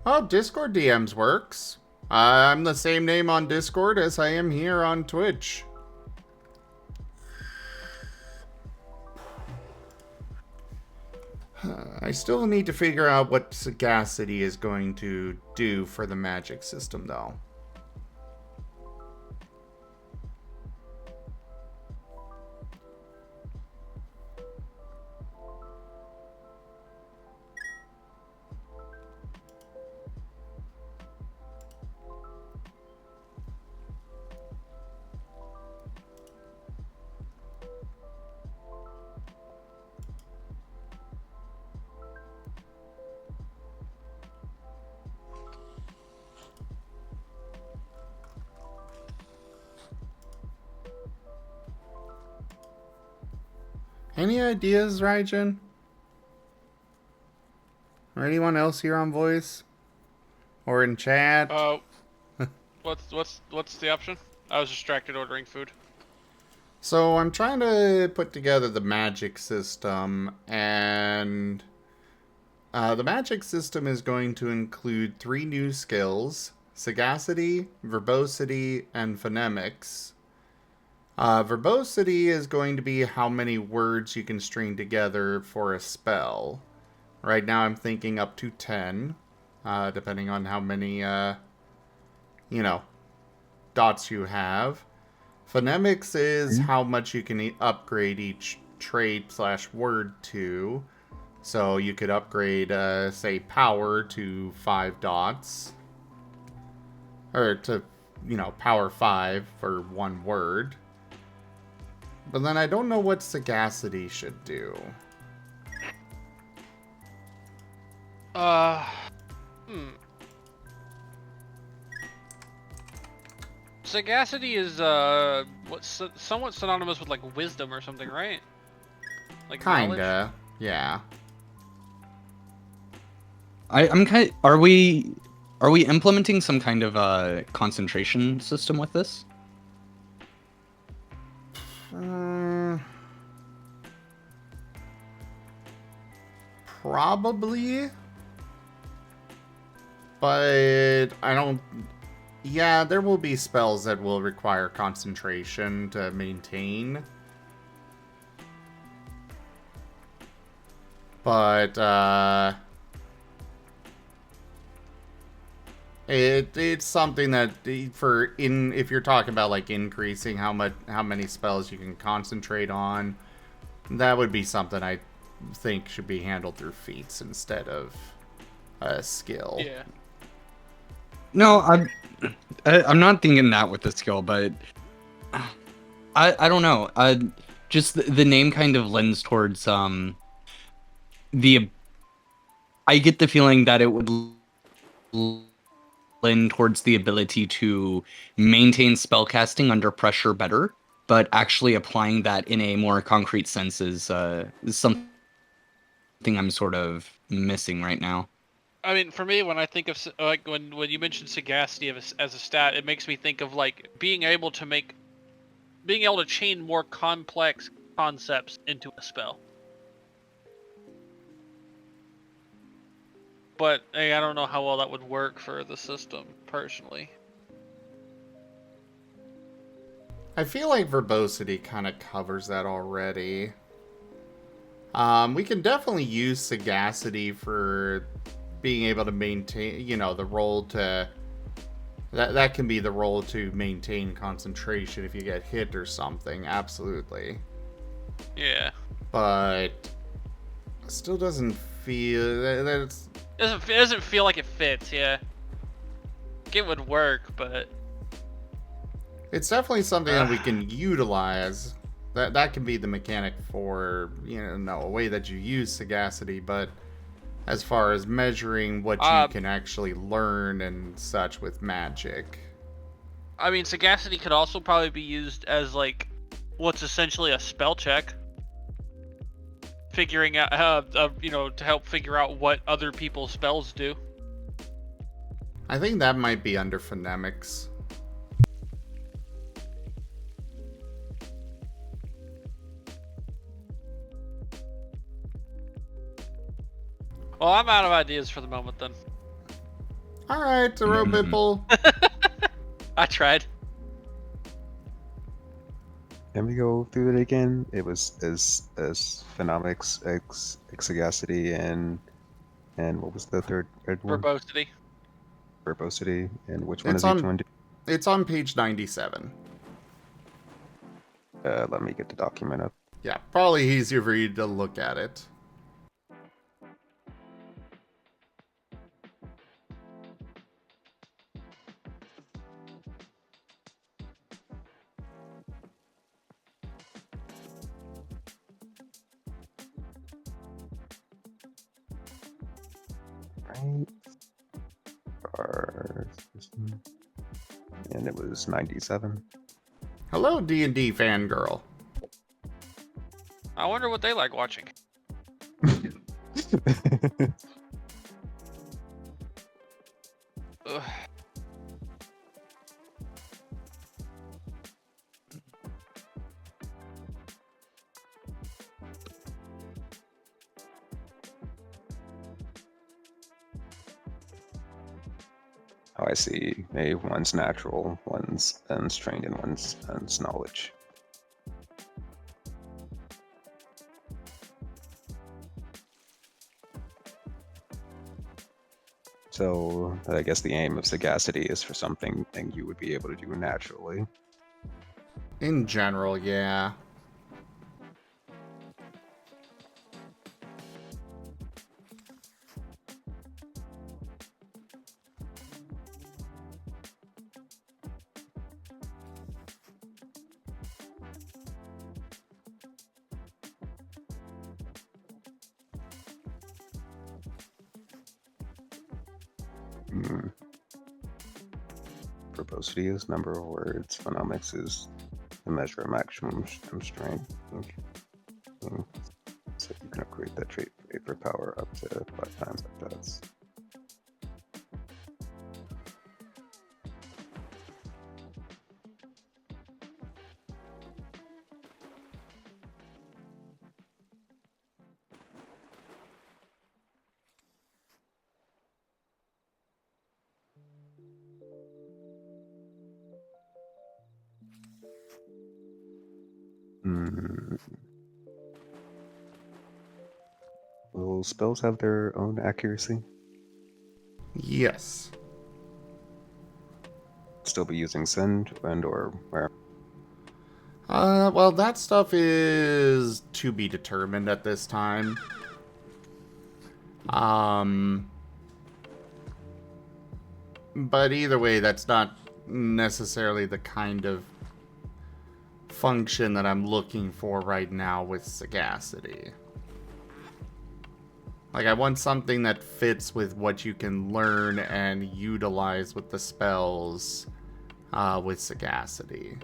Oh, Discord DMs works. I'm the same name on Discord as I am here on Twitch. I still need to figure out what Sagacity is going to do for the magic system, though. Any ideas, Rdyjin? Or anyone else here on voice? Or in chat? What's the option? I was distracted ordering food. So I'm trying to put together the magic system, and the magic system is going to include 3 new skills: Sagacity, Verbosity, and Phonemics. Verbosity is going to be how many words you can string together for a spell. Right now I'm thinking up to 10, depending on how many, dots you have. Phonemics is how much you can upgrade each trait/word to. So you could upgrade, say, power to 5 dots. Or to, power 5 for 1 word. But then I don't know what Sagacity should do. Sagacity is somewhat synonymous with like wisdom or something, right? Like Kinda. knowledge? Yeah. I'm kind. Are we implementing some kind of concentration system with this? Probably. But I don't... Yeah, there will be spells that will require concentration to maintain. But, it's something that if you're talking about like increasing how many spells you can concentrate on, that would be something I think should be handled through feats instead of a skill. Yeah. No, I'm not thinking that with the skill, but I don't know. Just the name kind of lends towards the. I get the feeling that it would lend towards the ability to maintain spellcasting under pressure better, but actually applying that in a more concrete sense is something I'm sort of missing right now. I mean, for me, when I think of like when you mention sagacity as a stat, it makes me think of like being able to chain more complex concepts into a spell. But I don't know how well that would work for the system, personally. I feel like verbosity kind of covers that already. We can definitely use sagacity for being able to maintain, the role to... That can be the role to maintain concentration if you get hit or something, absolutely. Yeah. But still doesn't feel... It doesn't feel like it fits, yeah. It would work, but... It's definitely something that we can utilize. That can be the mechanic for, a way that you use sagacity, but as far as measuring what you can actually learn and such with magic. I mean, sagacity could also probably be used as, like, what's essentially a spell check. Figuring out how, to help figure out what other people's spells do. I think that might be under phonemics. Well, I'm out of ideas for the moment, then. Alright, Robipple. I tried. Can we go through it again? It was as phonemics, sagacity, and what was the third one? Verbosity. Verbosity, and which one It's is on- each one? It's on page 97. Let me get the document up. Yeah, probably easier for you to look at it. Right. And it was 97. Hello, D&D fangirl. I wonder what they like watching. Ugh. Oh, I see. One's natural, one's trained, and one's knowledge. So I guess the aim of sagacity is for something you would be able to do naturally. In general, yeah. Verbosity is number of words. Phonemics is the measure of maximum strength. So you can upgrade Wait, that trait vapor power up to 5 times like that's. Hmm. Will spells have their own accuracy? Yes. Still be using send and or where? Well, that stuff is to be determined at this time. But either way, that's not necessarily the kind of function that I'm looking for right now with sagacity. Like, I want something that fits with what you can learn and utilize with the spells with sagacity.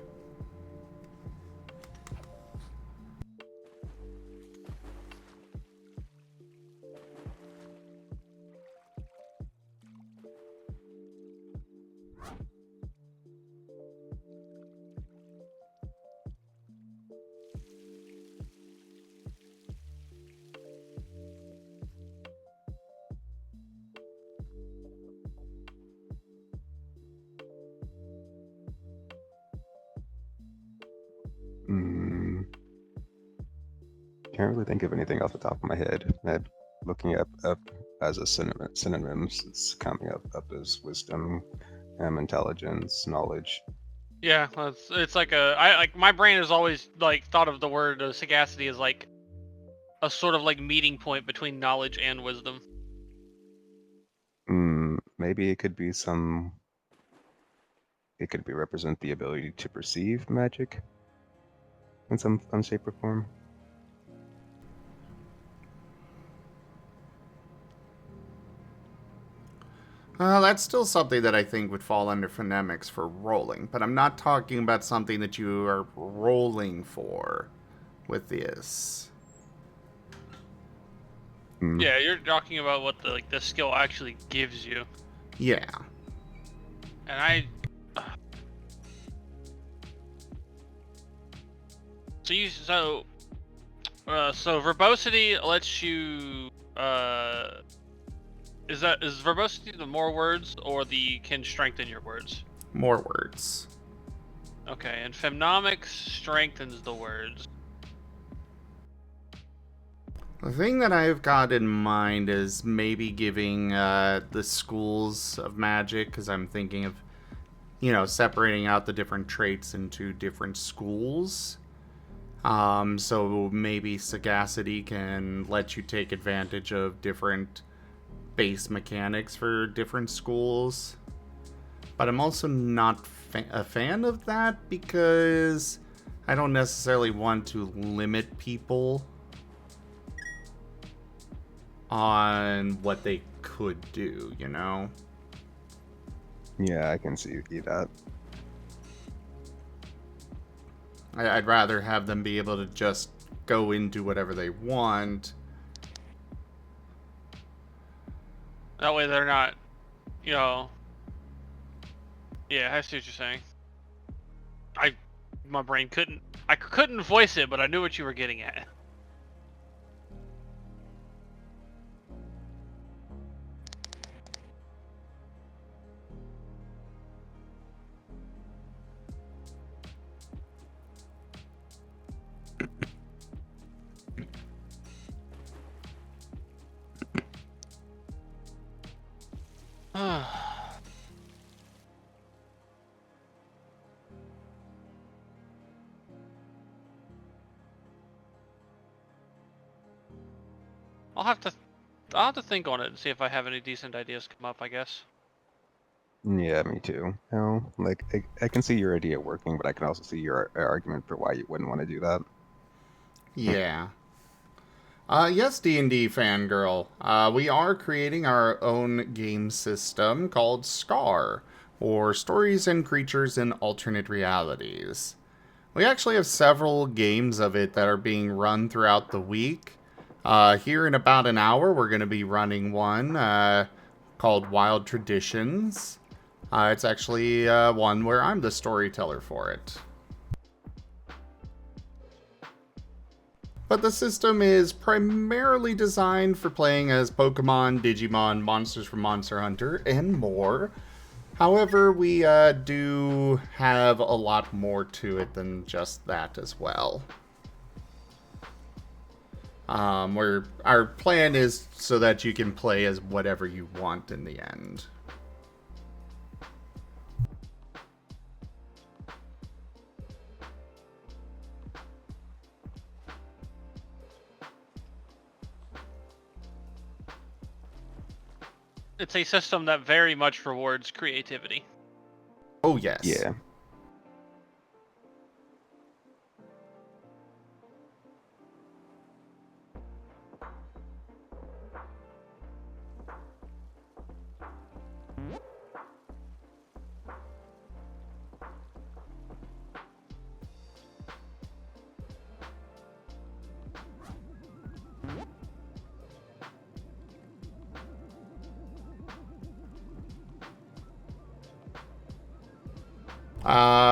Hmm. Can't really think of anything off the top of my head. Looking up as a synonyms, it's coming up as wisdom, intelligence, knowledge. Yeah, it's like I like my brain has always like thought of the word sagacity as like a sort of like meeting point between knowledge and wisdom. Maybe it could be some. It could be represent the ability to perceive magic in some shape or form. That's still something that I think would fall under phonemics for rolling, but I'm not talking about something that you are rolling for with this. Yeah, you're talking about what the skill actually gives you. Yeah. And so verbosity lets you is verbosity the more words or the can strengthen your words? More words. Okay, and phemnomics strengthens the words. The thing that I've got in mind is maybe giving the schools of magic, because I'm thinking of, separating out the different traits into different schools. So maybe sagacity can let you take advantage of different base mechanics for different schools. But I'm also not a fan of that because I don't necessarily want to limit people on what they could do, Yeah, I can see that. I'd rather have them be able to just go into whatever they want. That way they're not, Yeah, I see what you're saying. My brain couldn't voice it, but I knew what you were getting at. I'll have to think on it and see if I have any decent ideas come up, I guess. Yeah, me too. Like I can see your idea working, but I can also see your argument for why you wouldn't want to do that. Yeah. Yes, D&D fangirl. We are creating our own game system called SCAR, or Stories and Creatures in Alternate Realities. We actually have several games of it that are being run throughout the week. Here in about an hour, we're going to be running one called Wild Traditions. It's actually one where I'm the storyteller for it. But the system is primarily designed for playing as Pokemon, Digimon, monsters from Monster Hunter, and more. However, we do have a lot more to it than just that as well. Our plan is so that you can play as whatever you want in the end. It's a system that very much rewards creativity. Oh, yes. Yeah.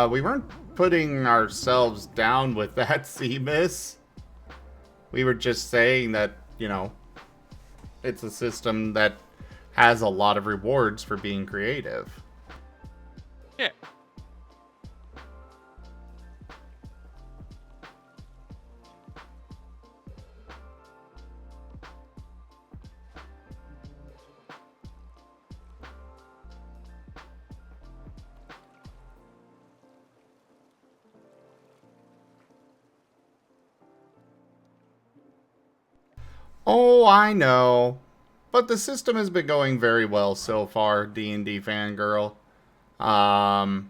We weren't putting ourselves down with that, C-Miss. We were just saying that, you know, it's a system that has a lot of rewards for being creative. Yeah. Oh, I know. But the system has been going very well so far, D&D fangirl. And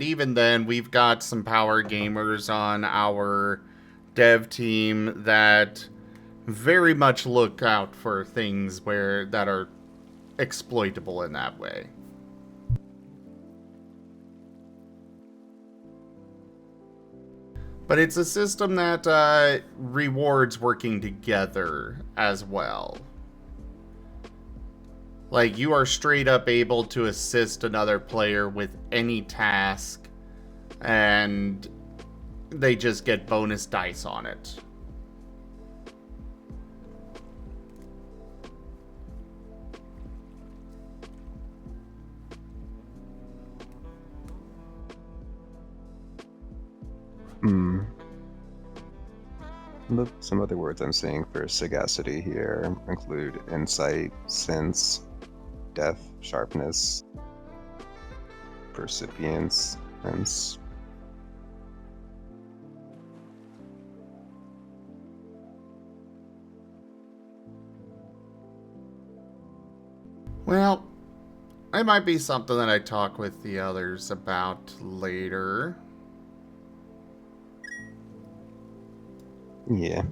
even then, we've got some power gamers on our dev team that very much look out for things that are exploitable in that way. But it's a system that rewards working together as well. Like, you are straight up able to assist another player with any task, and they just get bonus dice on it. Some other words I'm seeing for sagacity here include insight, sense, depth, sharpness, percipience, and Well, it might be something that I talk with the others about later. yeah.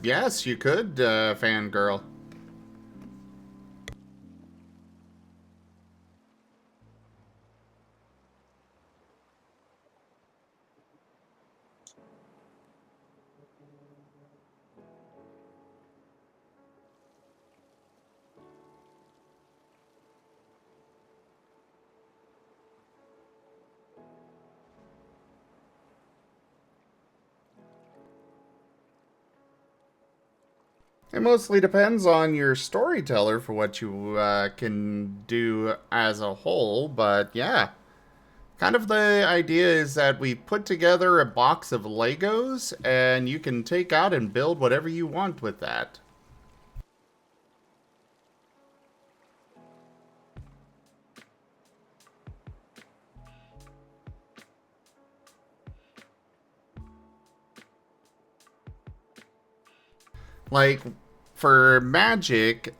Yes, you could, fangirl. It mostly depends on your storyteller for what you can do as a whole, but yeah. Kind of the idea is that we put together a box of Legos, and you can take out and build whatever you want with that. Like, for Magic,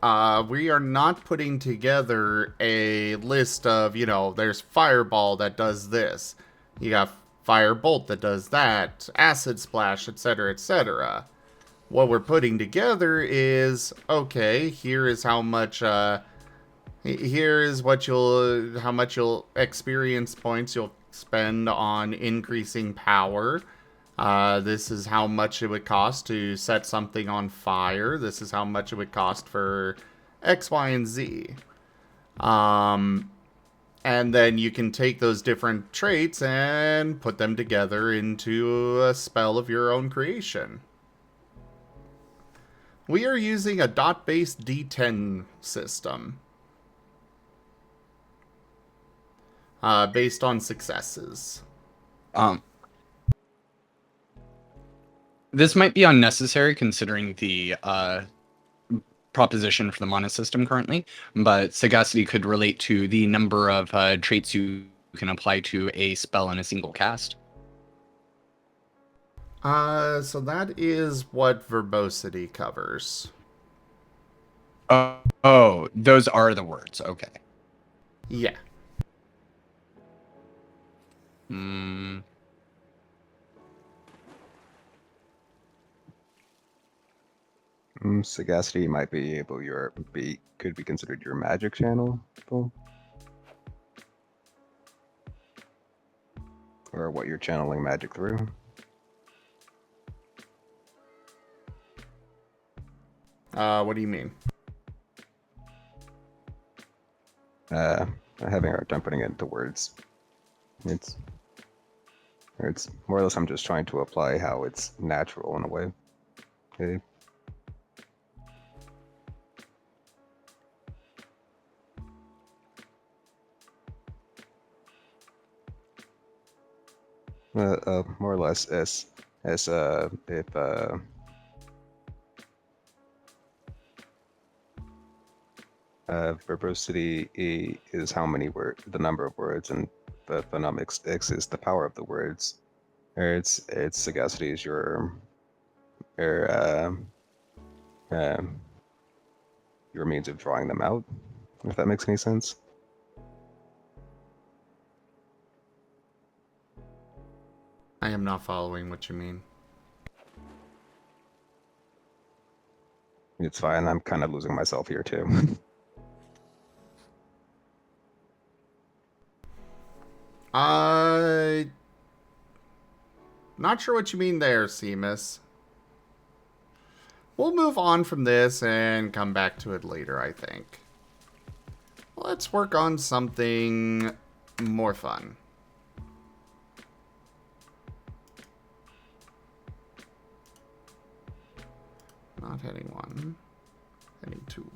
we are not putting together a list of, there's Fireball that does this. You got Firebolt that does that, Acid Splash, etc., etc. What we're putting together is, okay, here is how much, here is how much you'll experience points you'll spend on increasing power. This is how much it would cost to set something on fire. This is how much it would cost for X, Y, and Z. And then you can take those different traits and put them together into a spell of your own creation. We are using a dot-based D10 system. Based on successes. This might be unnecessary considering the proposition for the mana system currently, but sagacity could relate to the number of traits you can apply to a spell in a single cast. So that is what verbosity covers. Oh, those are the words. Okay. Yeah. Sagacity might be able could be considered your magic channel, or what you're channeling magic through. What do you mean? I'm having a hard time putting it into words. It's more or less I'm just trying to apply how it's natural in a way. Okay. More or less as if verbosity is how many the number of words, and the phonemics X is the power of the words. Or it's sagacity is your means of drawing them out. If that makes any sense. I am not following what you mean. It's fine. I'm kind of losing myself here too. Not sure what you mean there, Seamus. We'll move on from this and come back to it later, I think. Let's work on something more fun. Not heading 1, heading 2.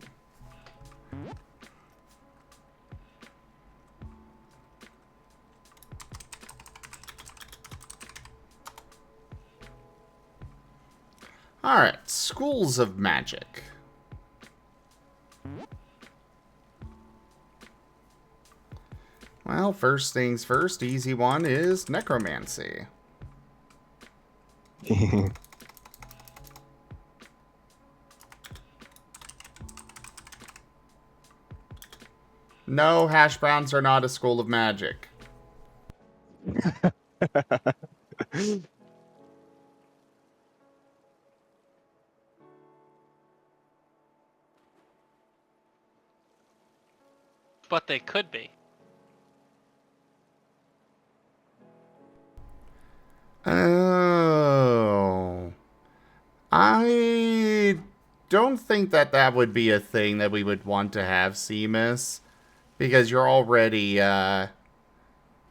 Alright, schools of magic. Well, first things first, easy one is necromancy. No, hash browns are not a school of magic. But they could be. Oh. I don't think that would be a thing that we would want to have, Seamus. Because you're already,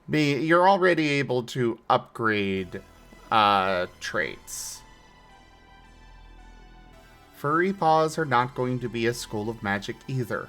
you're already able to upgrade, traits. Furry Paws are not going to be a school of magic either.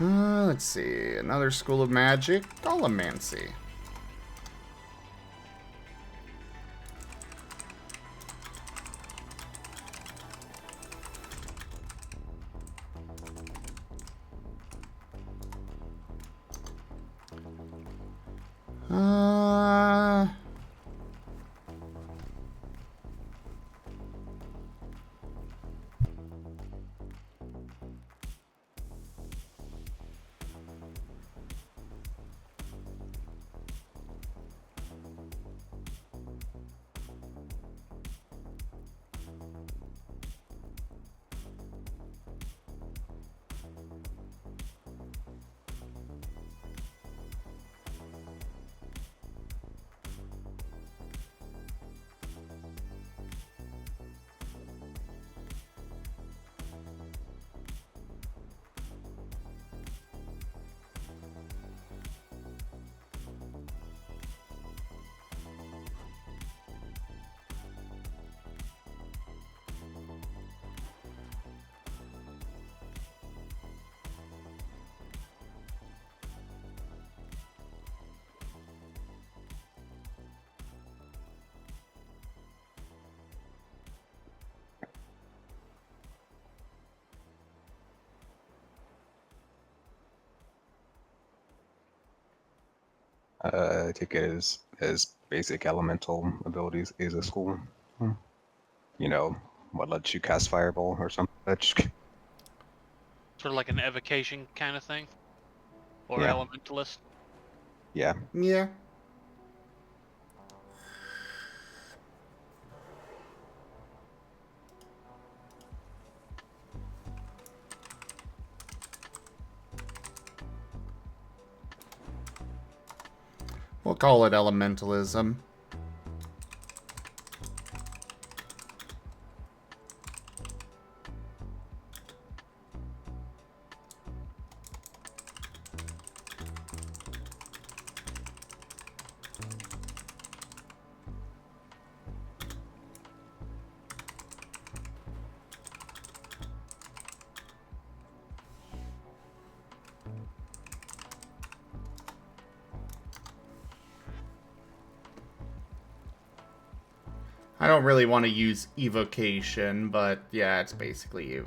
Let's see. Another school of magic. Golomancy. Uh... I take it as basic elemental abilities is a school. You know, what lets you cast fireball or something. Sort of like an evocation kind of thing, or Yeah. elementalist. Yeah. Yeah. We'll call it elementalism. I don't really want to use evocation, but yeah, it's basically...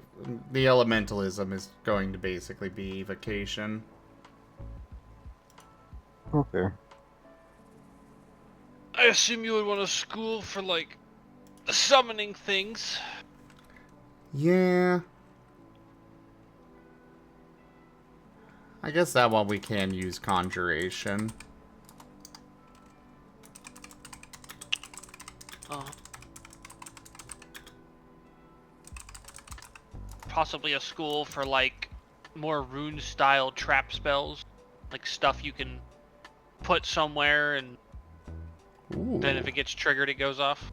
The elementalism is going to basically be evocation. Okay. I assume you would want a school for, like, summoning things. Yeah. I guess that one we can use conjuration. Possibly a school for, like, more rune style trap spells, like stuff you can put somewhere and then if Ooh. it gets triggered it goes off.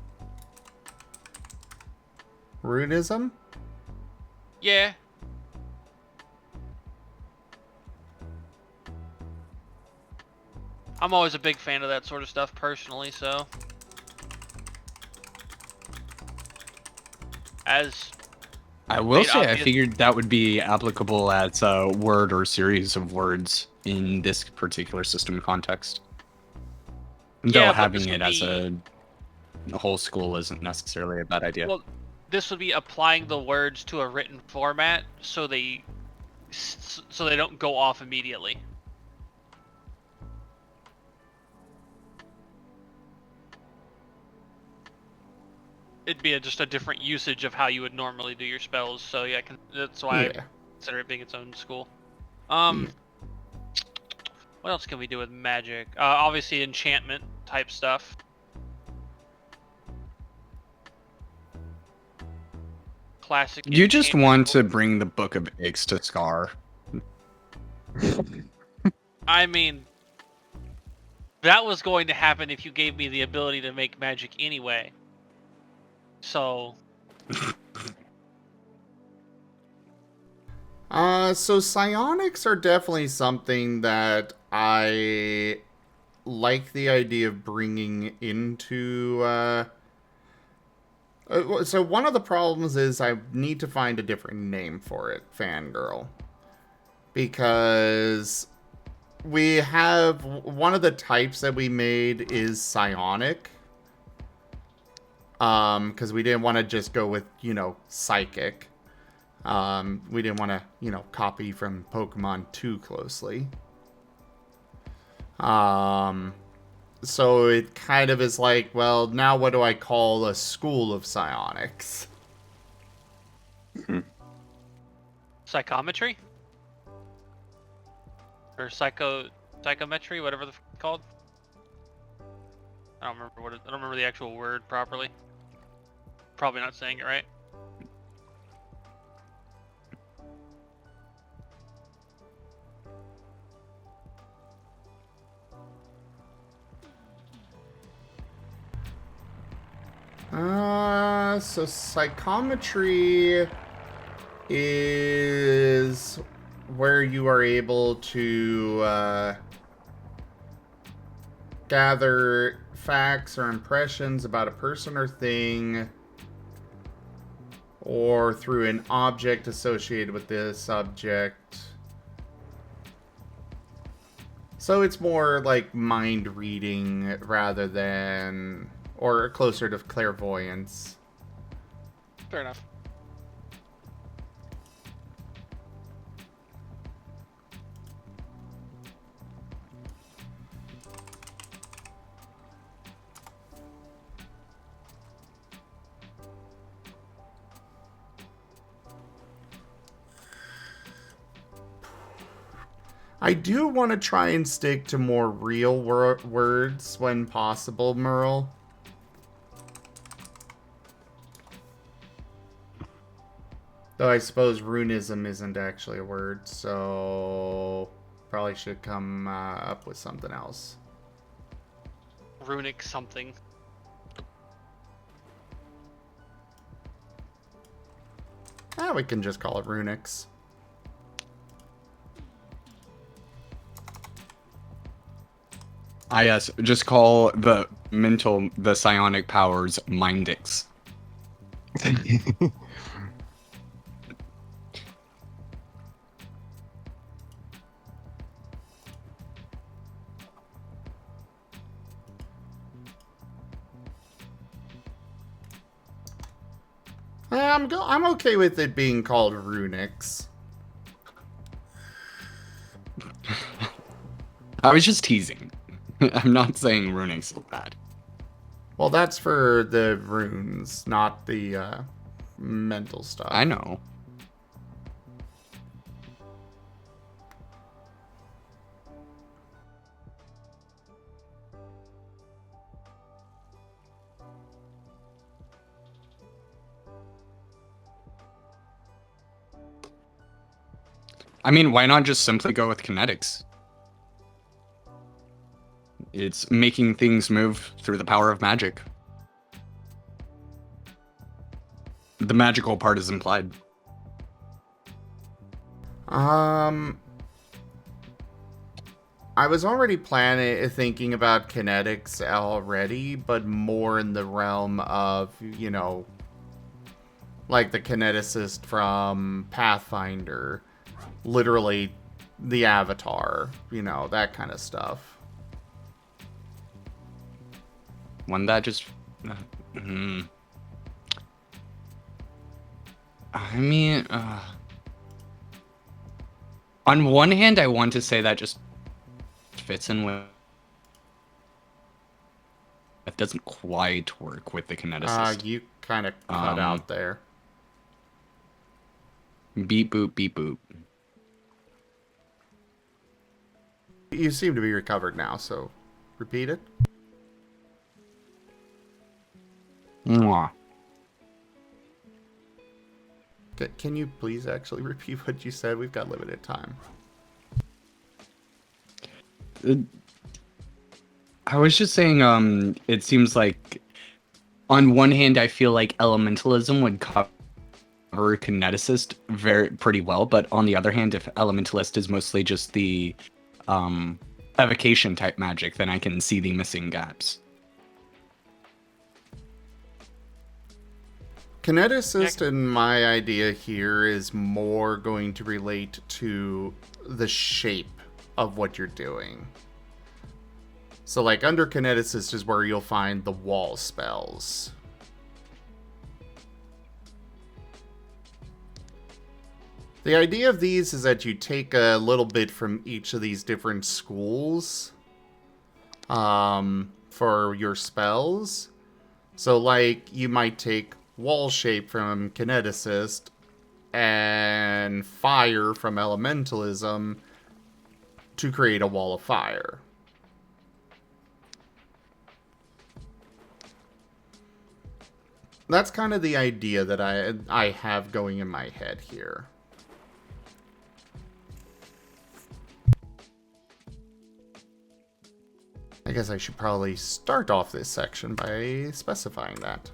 Runism? Yeah. I'm always a big fan of that sort of stuff personally, so as I will made say, I obvious- figured that would be applicable as a word or series of words in this particular system context. Yeah, Though but having this it would as be- a whole school isn't necessarily a bad idea. well, this would be applying the words to a written format so they don't go off immediately. It'd be just a different usage of how you would normally do your spells. So yeah, that's why Yeah. I consider it being its own school. Yeah. What else can we do with magic? Obviously enchantment type stuff. Classic. You just enchantment want to book. bring the Book of Ix to Scar. I mean, that was going to happen if you gave me the ability to make magic anyway. So So psionics are definitely something that I like the idea of bringing into, so one of the problems is I need to find a different name for it, Fangirl. Because we have, one of the types that we made is psionic. Because we didn't want to just go with, psychic. We didn't want to, copy from Pokemon too closely. So it kind of is like, well, now what do I call a school of psionics? psychometry or psychometry, whatever it's called. I don't remember the actual word properly. Probably not saying it right. So psychometry is where you are able to gather facts or impressions about a person or thing, or through an object associated with this subject. So it's more like mind reading rather than, or closer to clairvoyance. Fair enough. I do want to try and stick to more real words when possible, Merle. Though I suppose runism isn't actually a word, so probably should come up with something else. Runic something. We can just call it runics. Yes, just call the psionic powers Mindix. I'm okay with it being called runics. I was just teasing. I'm not saying runing's so bad. Well, that's for the runes, not the mental stuff. I know. I mean, why not just simply go with kinetics? It's making things move through the power of magic. The magical part is implied. I was already thinking about kinetics already, but more in the realm of, you know, like the kineticist from Pathfinder, literally the avatar, you know, that kind of stuff. One that just... I mean... on one hand, I want to say that just fits in with... It doesn't quite work with the kineticist. You kind of cut out there. Beep boop, beep boop. You seem to be recovered now, so repeat it. Mwah. Can you please actually repeat what you said? We've got limited time. I was just saying, it seems like, on one hand, I feel like elementalism would cover kineticist pretty well, but on the other hand, if elementalist is mostly just the evocation type magic, then I can see the missing gaps. Kineticist, in my idea here, is more going to relate to the shape of what you're doing. So, like, under kineticist is where you'll find the wall spells. The idea of these is that you take a little bit from each of these different schools for your spells. So, like, you might take wall shape from kineticist and fire from elementalism to create a wall of fire. That's kind of the idea that I have going in my head here. I guess I should probably start off this section by specifying that.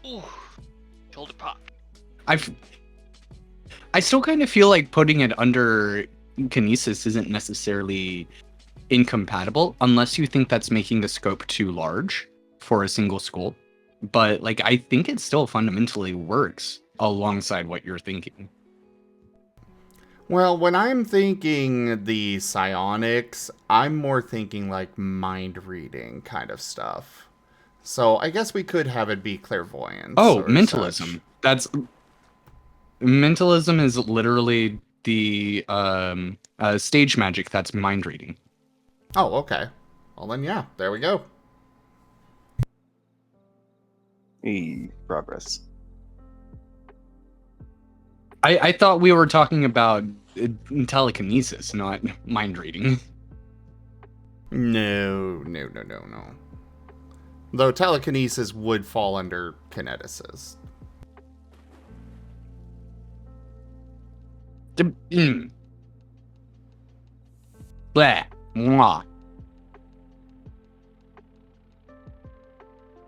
Ooh, shoulder pop. I still kind of feel like putting it under kinesis isn't necessarily incompatible unless you think that's making the scope too large for a single school. But like, I think it still fundamentally works alongside what you're thinking. Well, when I'm thinking the psionics, I'm more thinking like mind reading kind of stuff. So I guess we could have it be clairvoyance. Oh, or mentalism. such. That's mentalism is literally the stage magic that's mind reading. Oh, okay. Well then, yeah, there we go. Progress. I thought we were talking about telekinesis, not mind reading. No. Though telekinesis would fall under kineticist. Blah. Mwah.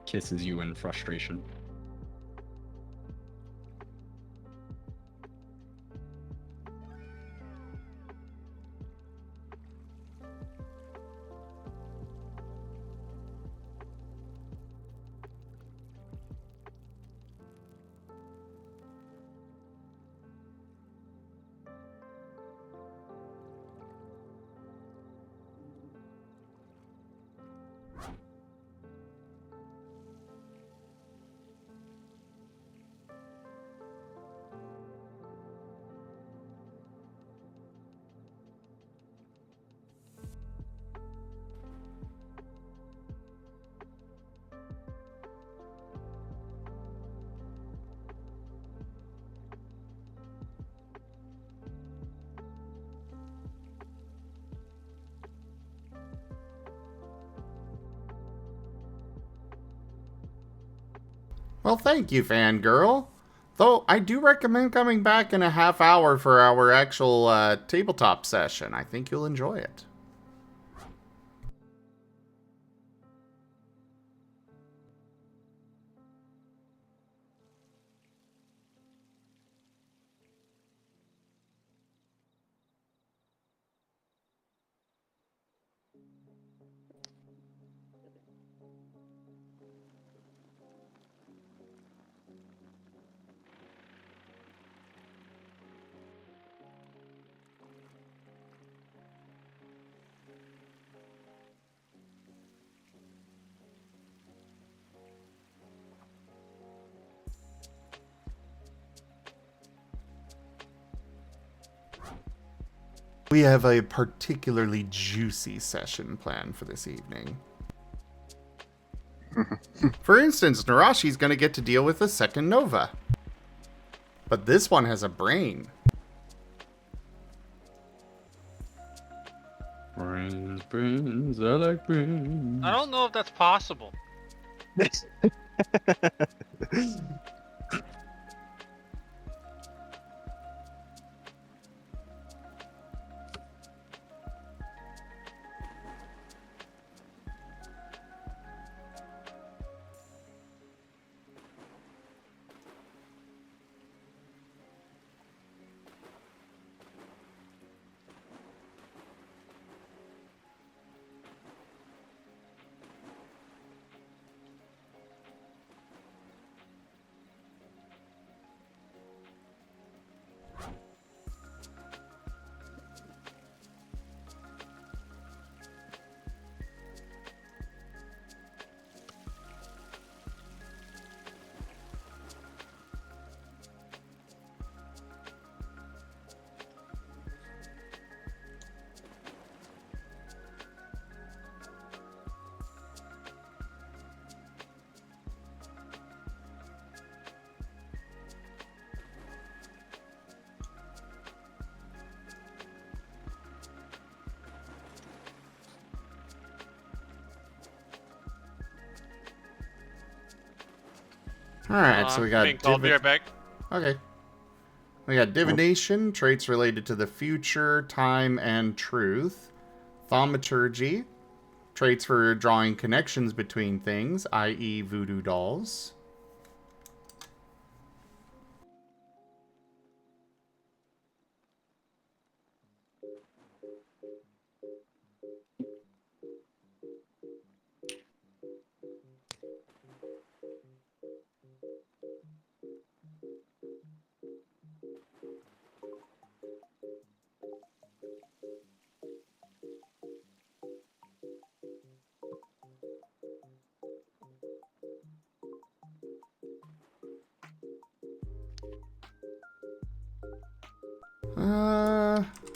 Kisses you in frustration. Well, thank you, fangirl. Though I do recommend coming back in a half hour for our actual tabletop session. I think you'll enjoy it. We have a particularly juicy session planned for this evening. For instance, Narashi's going to get to deal with a second Nova. But this one has a brain. Brains, brains, I like brains. I don't know if that's possible. Alright, so we got... Being called, be right back. Okay. We got divination, traits related to the future, time, and truth. Thaumaturgy, traits for drawing connections between things, i.e. voodoo dolls.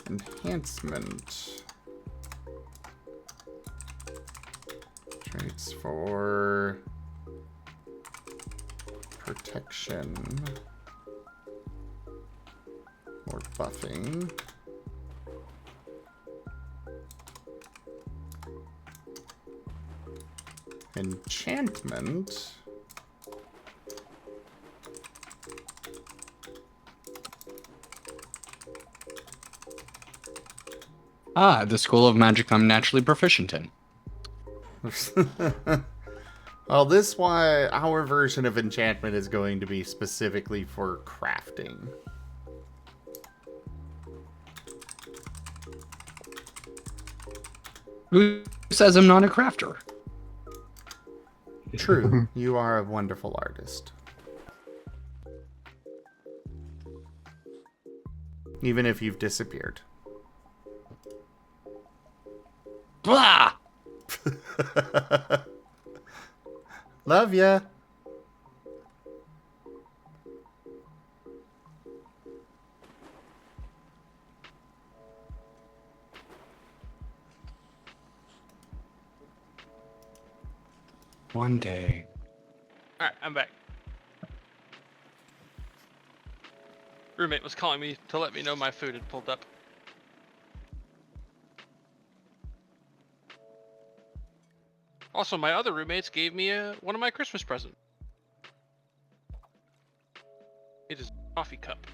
Enhancement. Traits for protection or buffing. Enchantment. Ah, the School of Magic I'm naturally proficient in. Well, this one, our version of enchantment is going to be specifically for crafting. Who says I'm not a crafter? True, you are a wonderful artist. Even if you've disappeared. Blah! Love ya. One day. Alright, I'm back. Roommate was calling me to let me know my food had pulled up. Also, my other roommates gave me one of my Christmas presents. It is a coffee cup.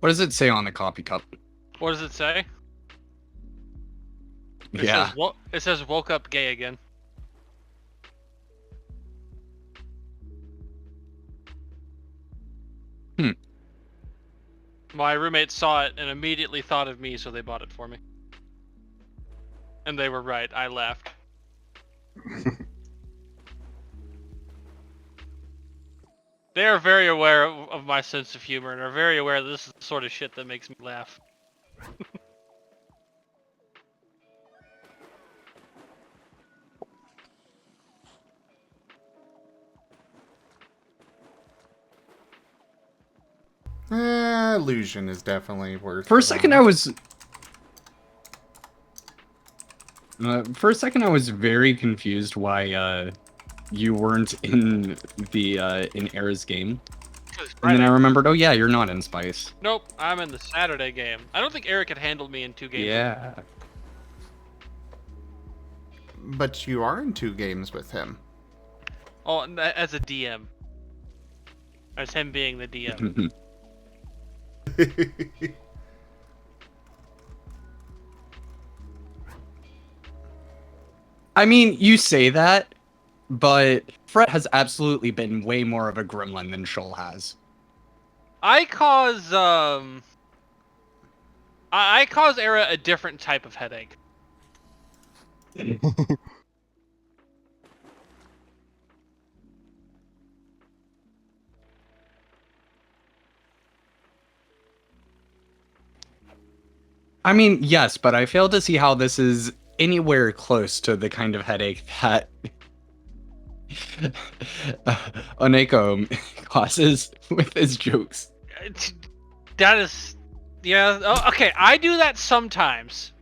What does it say on the coffee cup? What does it say? It Yeah. Says, it says woke up gay again. My roommate saw it and immediately thought of me, so they bought it for me. And they were right. I laughed. They are very aware of my sense of humor and are very aware that this is the sort of shit that makes me laugh. Illusion is definitely worth. For a it. second, I was. For a second, I was very confused why you weren't in the in Era's game, and then I remembered, oh yeah, you're not in Spice. Nope, I'm in the Saturday game. I don't think Eric had handled me in 2 games. Yeah. But you are in 2 games with him. Oh, and as a DM. As him being the DM. I mean, you say that, but Fret has absolutely been way more of a gremlin than Shoal has. I cause I cause Era a different type of headache. I mean, yes, but I fail to see how this is anywhere close to the kind of headache that Oneko causes with his jokes. That is, yeah. Oh, okay, I do that sometimes.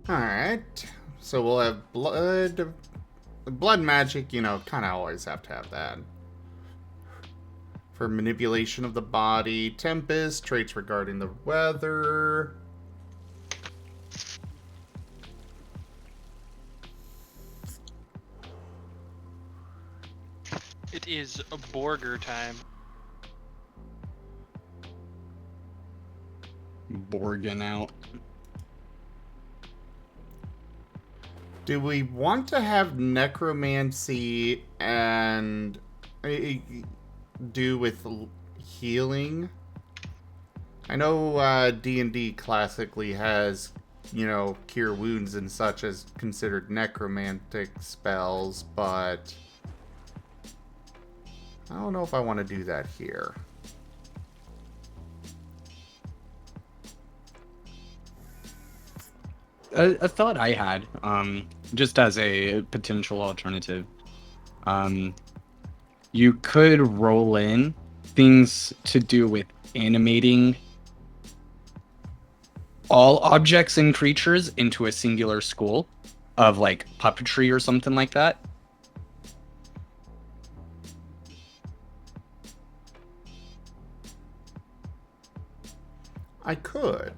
Alright. So we'll have blood. Blood magic, you know, kind of always have to have that. For manipulation of the body, tempest, traits regarding the weather. It is a Borger time. Borging out. Do we want to have necromancy and do with healing? I know D&D classically has, you know, cure wounds and such as considered necromantic spells, but I don't know if I want to do that here. A thought I had, just as a potential alternative, you could roll in things to do with animating all objects and creatures into a singular school of like puppetry or something like that. I could.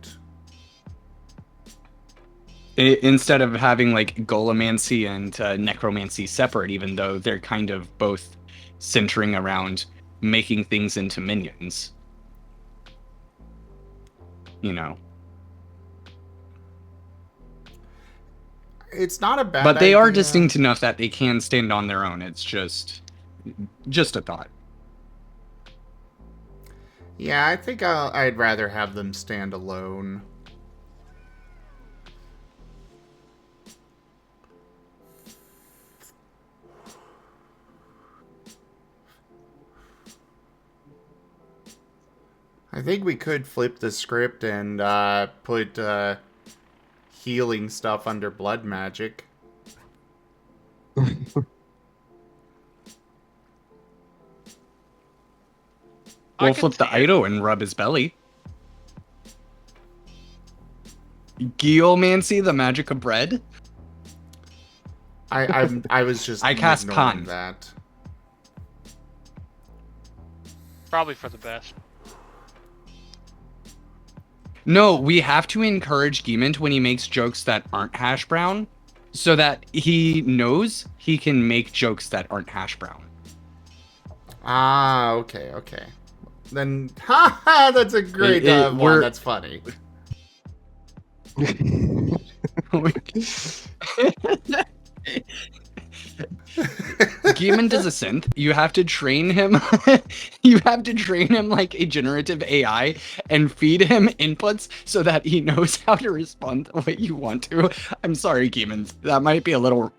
Instead of having like golemancy and necromancy separate, even though they're kind of both centering around making things into minions. You know. It's not a bad But they are idea. distinct enough that they can stand on their own. It's just a thought. Yeah, I think I'd rather have them stand alone. I think we could flip the script and put healing stuff under blood magic. I We'll can flip the see it. Ido and rub his belly. Geomancy, the magic of bread. I was just I cast ignoring Con. that. Probably for the best. No, we have to encourage Geemant when he makes jokes that aren't hash brown, so that he knows he can make jokes that aren't hash brown. Ah, okay. Then, haha, that's a great one. we're- That's funny. Geemant is a synth. You have to train him. You have to train him like a generative AI and feed him inputs so that he knows how to respond the way you want to. I'm sorry, Geemant. That might be a little.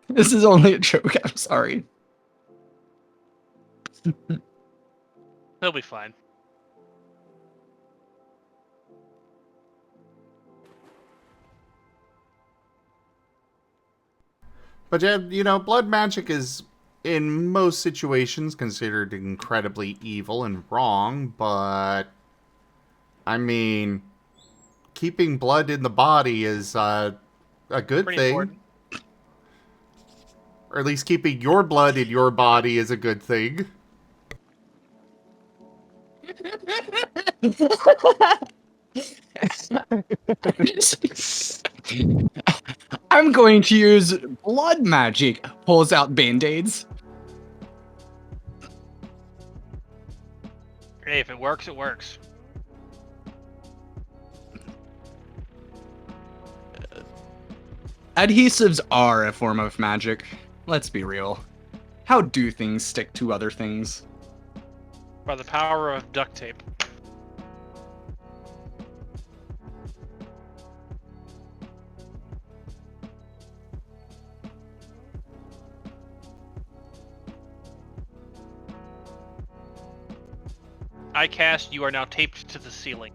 This is only a joke. I'm sorry. He'll be fine. But yeah, you know, blood magic is in most situations considered incredibly evil and wrong, but I mean, keeping blood in the body is a good Pretty thing. important. Or at least keeping your blood in your body is a good thing. I'm going to use blood magic. Pulls out band-aids. Hey, if it works, it works. Adhesives are a form of magic. Let's be real. How do things stick to other things? By the power of duct tape. I cast, you are now taped to the ceiling.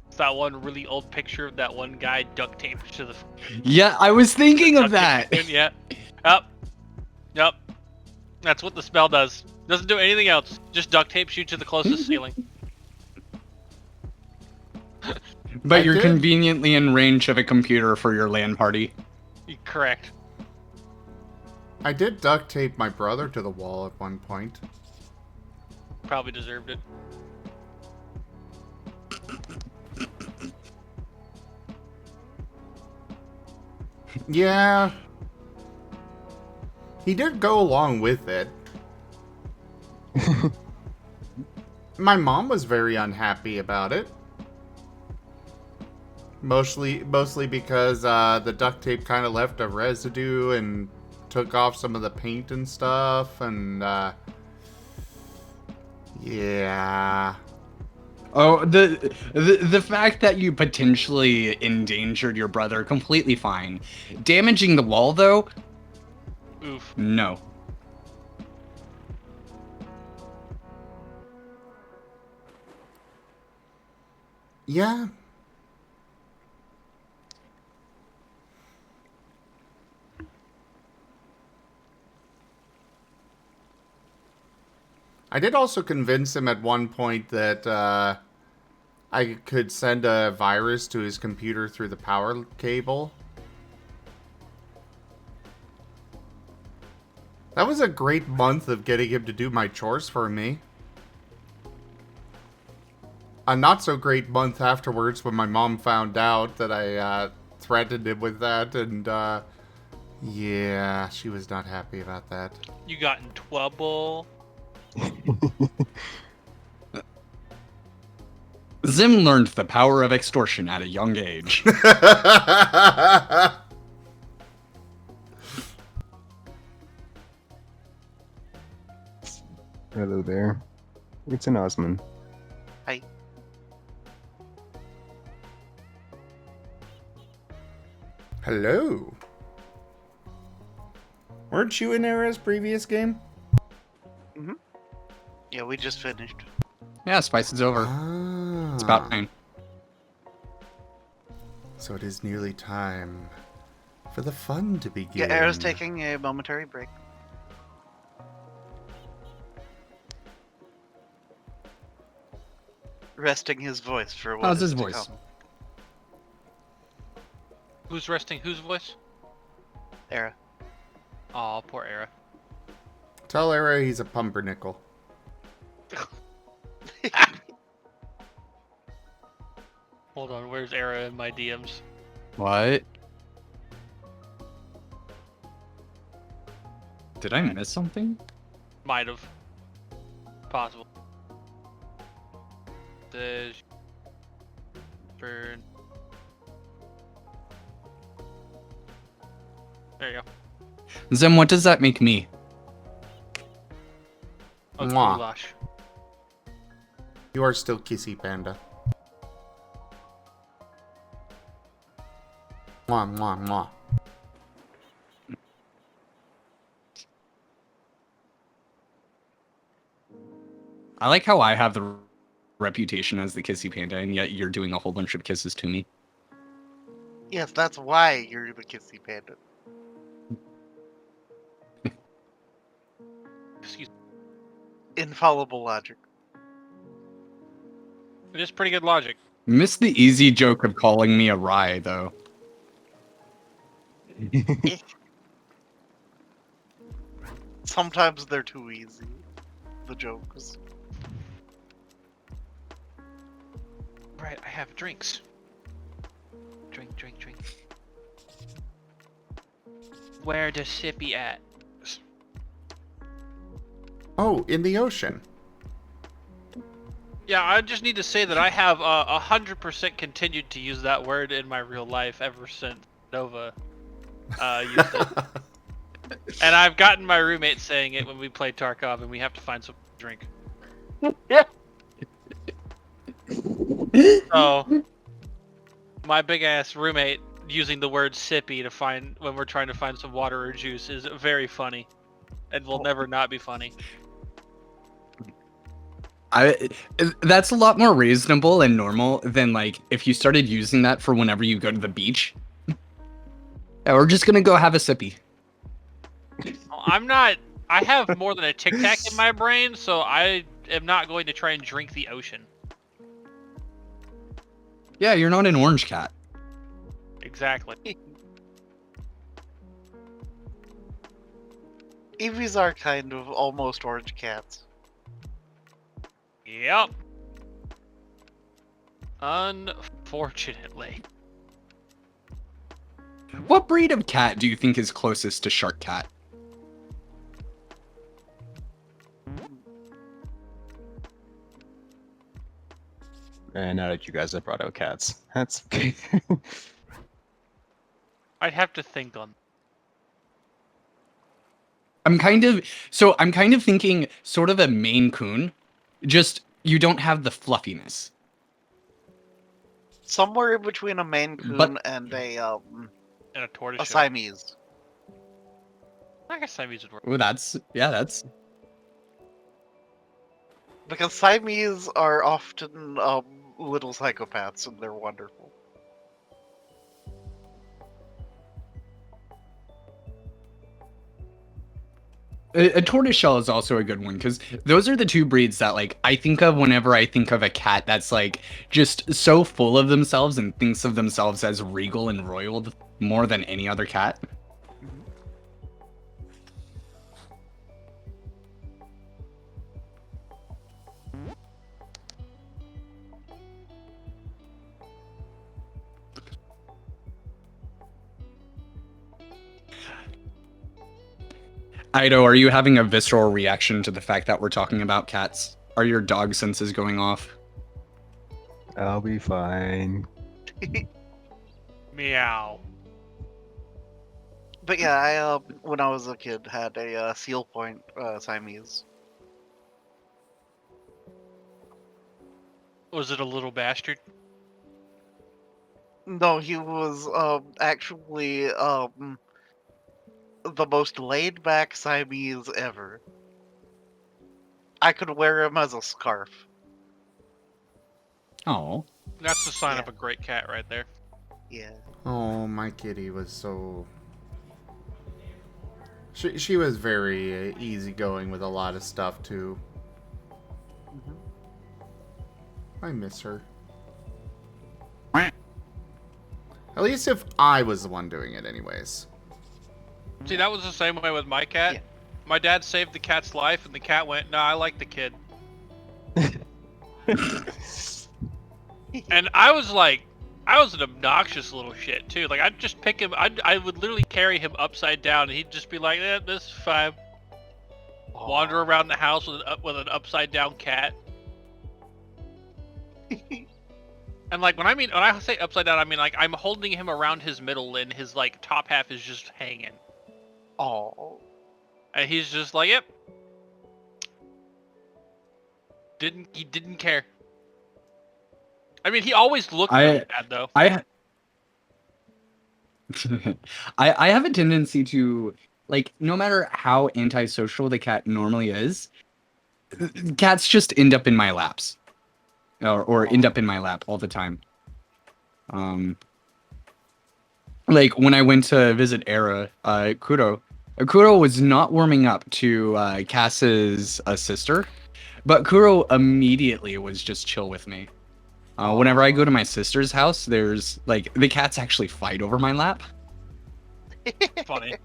It's that one really old picture of that one guy duct taped to the. Yeah, I was thinking of duct that. taped in, yeah. Yep. That's what the spell does. Doesn't do anything else. Just duct tapes you to the closest ceiling. But I you're did. conveniently in range of a computer for your LAN party. Correct. I did duct tape my brother to the wall at one point. Probably deserved it. Yeah. He did go along with it. My mom was very unhappy about it. Mostly because the duct tape kind of left a residue and took off some of the paint and stuff, and yeah. Oh, the fact that you potentially endangered your brother, completely fine. Damaging the wall, though? Oof. No. Yeah. I did also convince him at one point that I could send a virus to his computer through the power cable. That was a great month of getting him to do my chores for me. A not so great month afterwards when my mom found out that I threatened him with that, and yeah, she was not happy about that. You got in trouble. Zim learned the power of extortion at a young age. Hello there. It's an Osman. Hi. Hello. Weren't you in Era's previous game? Yeah, we just finished. Yeah, Spice is over. Ah. It's about time. So it is nearly time for the fun to begin. Yeah, Ara's taking a momentary break. Resting his voice for what How's is his to voice? come. Who's resting whose voice? Era. Aw, poor Era. Tell Era he's a pumpernickel. Hold on, where's Era in my DMs? What? Did I miss something? Might have. Possible. The burn. There you go. Zim, what does that make me? Oh, Mwah. goulash. You are still Kissy Panda. Mwah, mwah, mwah. I like how I have the reputation as the kissy panda, and yet you're doing a whole bunch of kisses to me. Yes, that's why you're the kissy panda. Excuse me. Infallible logic. It is pretty good logic. Missed the easy joke of calling me a rye, though. Sometimes they're too easy. The jokes. Right, I have drinks. Drink, drink, drink. Where does Sippy at? Oh, in the ocean. Yeah, I just need to say that I have 100% continued to use that word in my real life ever since Nova used it. And I've gotten my roommate saying it when we play Tarkov and we have to find some drink. So, my big ass roommate using the word sippy to find when we're trying to find some water or juice is very funny. And will never not be funny. That's a lot more reasonable and normal than, like, if you started using that for whenever you go to the beach. Yeah, we're just gonna go have a sippy. I'm not. I have more than a Tic Tac in my brain, so I am not going to try and drink the ocean. Yeah, you're not an orange cat. Exactly. Eevees are kind of almost orange cats. Yep. Unfortunately. What breed of cat do you think is closest to shark cat? And now that you guys have brought out cats, that's I'd have to think on. I'm kind of thinking sort of a Maine Coon, just you don't have the fluffiness. Somewhere in between a Maine Coon But- and And a tortoise. a Siamese. I guess Siamese would work. Well, that's Because Siamese are often little psychopaths, and they're wonderful. a tortoiseshell is also a good one because those are the two breeds that like I think of whenever I think of a cat that's like just so full of themselves and thinks of themselves as regal and royal more than any other cat. Ido, are you having a visceral reaction to the fact that we're talking about cats? Are your dog senses going off? I'll be fine. Meow. But yeah, I when I was a kid had a seal point Siamese. Was it a little bastard? No, he was actually the most laid back Siamese ever. I could wear him as a scarf. Oh. That's the sign Yeah. of a great cat right there. Yeah. Oh, my kitty was so... She was very easygoing with a lot of stuff, too. I miss her. At least if I was the one doing it anyways. See, that was the same way with my cat. Yeah. My dad saved the cat's life, and the cat went, "No, I like the kid." And I was an obnoxious little shit too. Like I'd just pick him. I would literally carry him upside down, and he'd just be like, "This is fine." Wander around the house with an upside down cat. And like when I say upside down, I mean like I'm holding him around his middle, and his like top half is just hanging. Oh. And he's just like, "Yep." He didn't care. I mean, he always looked really bad though. I have a tendency to like no matter how antisocial the cat normally is, cats just end up in my laps. Or end up in my lap all the time. Like when I went to visit Era, Kuro was not warming up to Cass's sister, but Kuro immediately was just chill with me. Whenever I go to my sister's house, there's like the cats actually fight over my lap. Funny.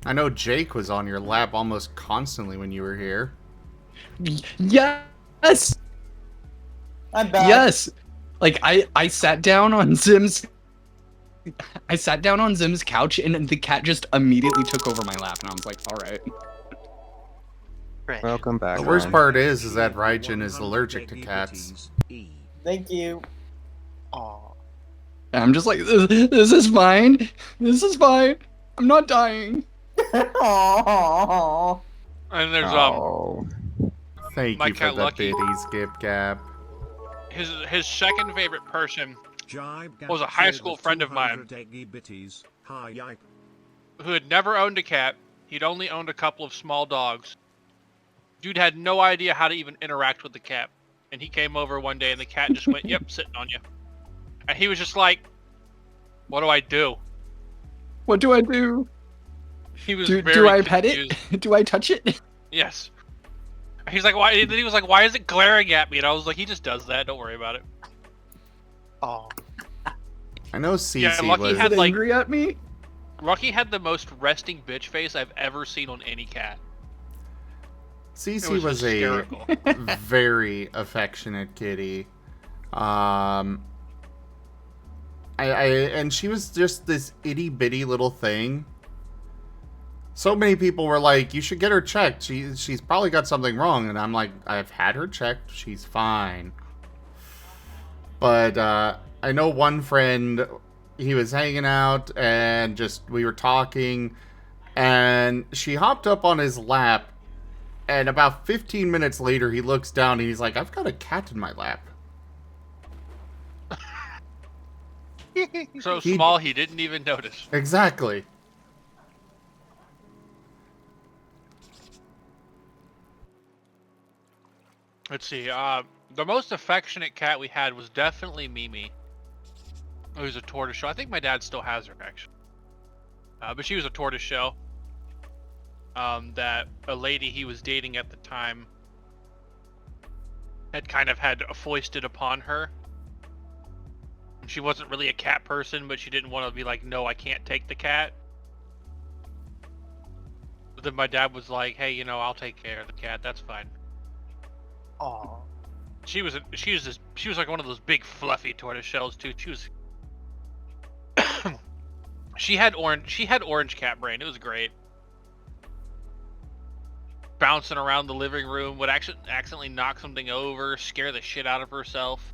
I know Jake was on your lap almost constantly when you were here. Yes. I'm back. Yes. Like I sat down on Zim's couch and the cat just immediately took over my lap and I was like, all right. Right. Welcome back. The worst Ryan. part is that Rdyjin is allergic to cats. Thank you. Aw. And I'm just like, this is fine. This is fine. I'm not dying. Aww. And there's Oh. Thank My you for cat the Lucky. bitty skip cap. his second favorite person was a high school friend of mine who had never owned a cat. He'd only owned a couple of small dogs. Dude had no idea how to even interact with the cat. And he came over one day and the cat just went, "Yep, sitting on you." And he was just like, "What do I do?" What do I do? He was Do very I pet confused. it? Do I touch it? Yes. He's like, "Why?" Then he was like, "Why is it glaring at me?" And I was like, "He just does that. Don't worry about it." Oh. I know Yeah, Cece Lucky was. had like Angry at me? Lucky had the most resting bitch face I've ever seen on any cat. It Cece was a hysterical. very affectionate kitty. And she was just this itty bitty little thing. So many people were like, "You should get her checked. She's probably got something wrong." And I'm like, "I've had her checked. She's fine." But I know one friend, he was hanging out and we were talking, and she hopped up on his lap. And about 15 minutes later, he looks down and he's like, "I've got a cat in my lap." So small he didn't even notice. Exactly. Let's see. The most affectionate cat we had was definitely Mimi. It was a tortoiseshell. I think my dad still has her actually. But she was a tortoiseshell. That a lady he was dating at the time had kind of had foisted upon her. She wasn't really a cat person, but she didn't want to be like, "No, I can't take the cat." But then my dad was like, "Hey, I'll take care of the cat. That's fine." Oh. She was like one of those big fluffy tortoise shells too. She had orange cat brain. It was great. Bouncing around the living room, would actually accidentally knock something over, scare the shit out of herself.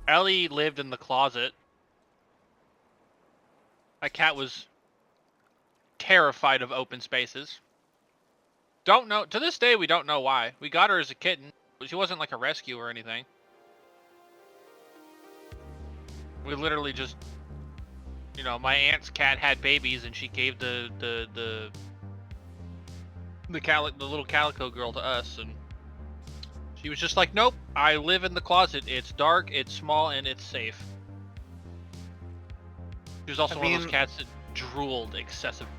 Ellie lived in the closet. My cat was terrified of open spaces. Don't know, to this day we don't know why. We got her as a kitten, but she wasn't like a rescue or anything. We literally just, my aunt's cat had babies and she gave the little calico girl to us, and she was just like, "Nope, I live in the closet. It's dark, it's small, and it's safe." She was also one of those cats that drooled excessively.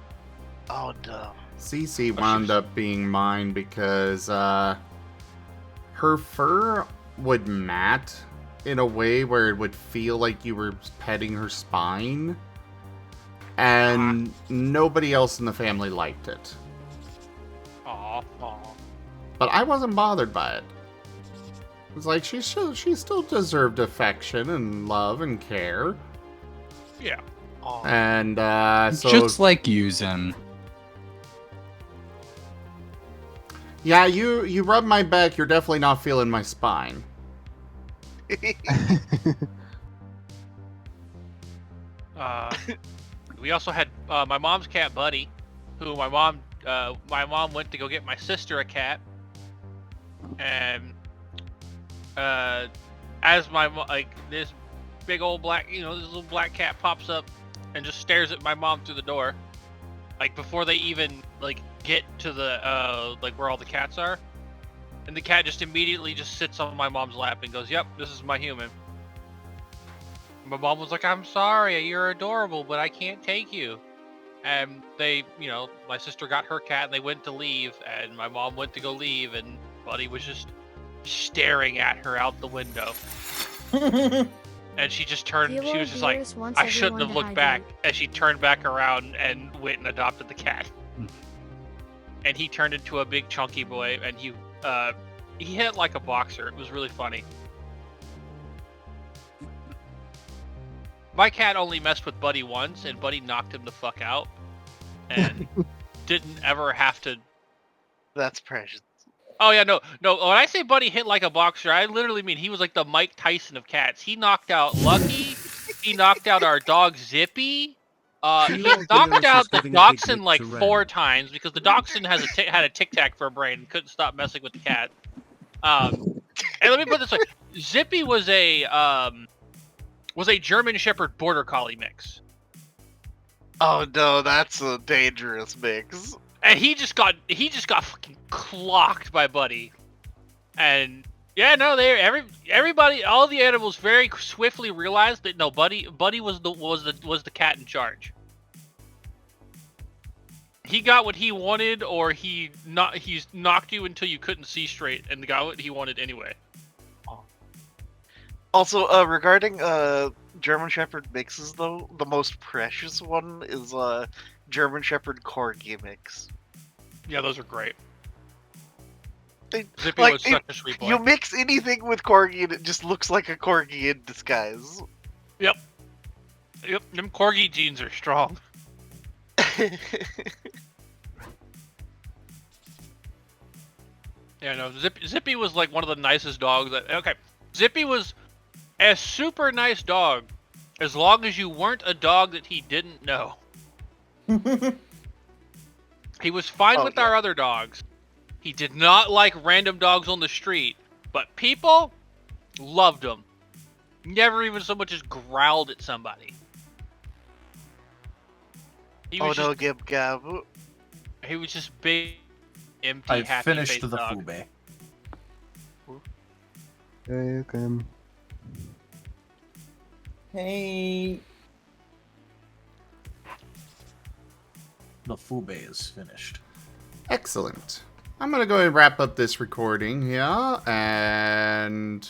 Oh, duh. Cece wound up being mine because her fur would mat in a way where it would feel like you were petting her spine. And nobody else in the family liked it. Aw. But I wasn't bothered by it. It was like, she still deserved affection and love and care. Yeah. Aw. And so... Just like you, Zim. Yeah, you rub my back, you're definitely not feeling my spine. We also had my mom's cat Buddy, who my mom went to go get my sister a cat, and as this big old black, this little black cat pops up and just stares at my mom through the door, before they even get to the where all the cats are, and the cat just immediately just sits on my mom's lap and goes, "Yep, this is my human." My mom was like, "I'm sorry, you're adorable, but I can't take you." And they, my sister got her cat and they went to leave, and my mom went to go leave, and Buddy was just staring at her out the window. And she just turned, she was just like, "I shouldn't have looked back." And she turned back around and went and adopted the cat. And he turned into a big chunky boy, and he hit like a boxer. It was really funny. My cat only messed with Buddy once, and Buddy knocked him the fuck out, and didn't ever have to. That's precious. Oh yeah, no. When I say Buddy hit like a boxer, I literally mean he was like the Mike Tyson of cats. He knocked out Lucky. He knocked out our dog Zippy. He knocked out the Dachshund like 4 times because the Dachshund had a Tic Tac for a brain and couldn't stop messing with the cat. And let me put it this way: Zippy was a German Shepherd Border Collie mix. Oh no, that's a dangerous mix. And he just got fucking clocked by Buddy. And yeah, no, everybody, all the animals very swiftly realized that no, Buddy was the cat in charge. he got what he wanted, or he's knocked you until you couldn't see straight and got what he wanted anyway. Also, regarding German Shepherd mixes, though, the most precious one is German Shepherd Corgi mix. Yeah, those are great. They, Zippy like, was such a sweet boy. you mix anything with Corgi and it just looks like a Corgi in disguise. Yep, them Corgi genes are strong. Yeah, no, Zippy was like one of the nicest dogs. Zippy was a super nice dog, as long as you weren't a dog that he didn't know. He was fine with our other dogs. He did not like random dogs on the street, but people loved him. Never even so much as growled at somebody. He was no, Gib Gab. He was just big, empty, I happy finished faced the dog. Fube. Welcome. Hey. The Fube is finished. Excellent. I'm going to go ahead and wrap up this recording here, and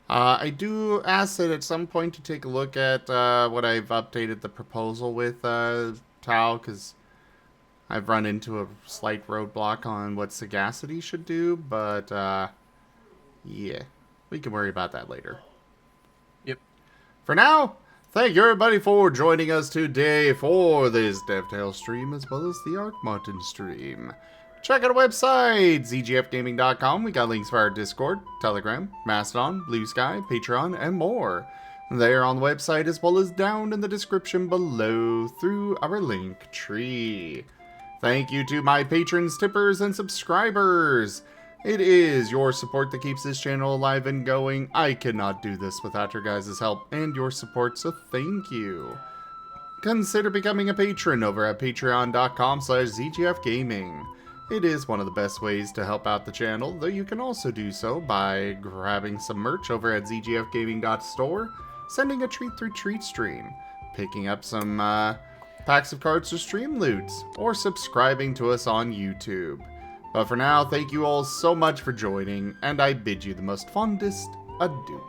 I do ask that at some point to take a look at what I've updated the proposal with Tau, because I've run into a slight roadblock on what Sagacity should do, but yeah, we can worry about that later. Yep. For now, thank you everybody for joining us today for this DevTales stream, as well as the Marten stream. Check out our website, zgfgaming.com. We got links for our Discord, Telegram, Mastodon, Blue Sky, Patreon, and more. They are on the website, as well as down in the description below through our link tree. Thank you to my patrons, tippers, and subscribers. It is your support that keeps this channel alive and going. I cannot do this without your guys' help and your support, so thank you. Consider becoming a patron over at patreon.com/zgfgaming. It is one of the best ways to help out the channel, though you can also do so by grabbing some merch over at zgfgaming.store, sending a treat through TreatStream, picking up some packs of cards or stream loots, or subscribing to us on YouTube. But for now, thank you all so much for joining, and I bid you the most fondest adieu.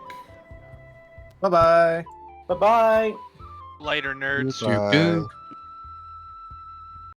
Bye-bye. Bye-bye. Later, nerds. Bye.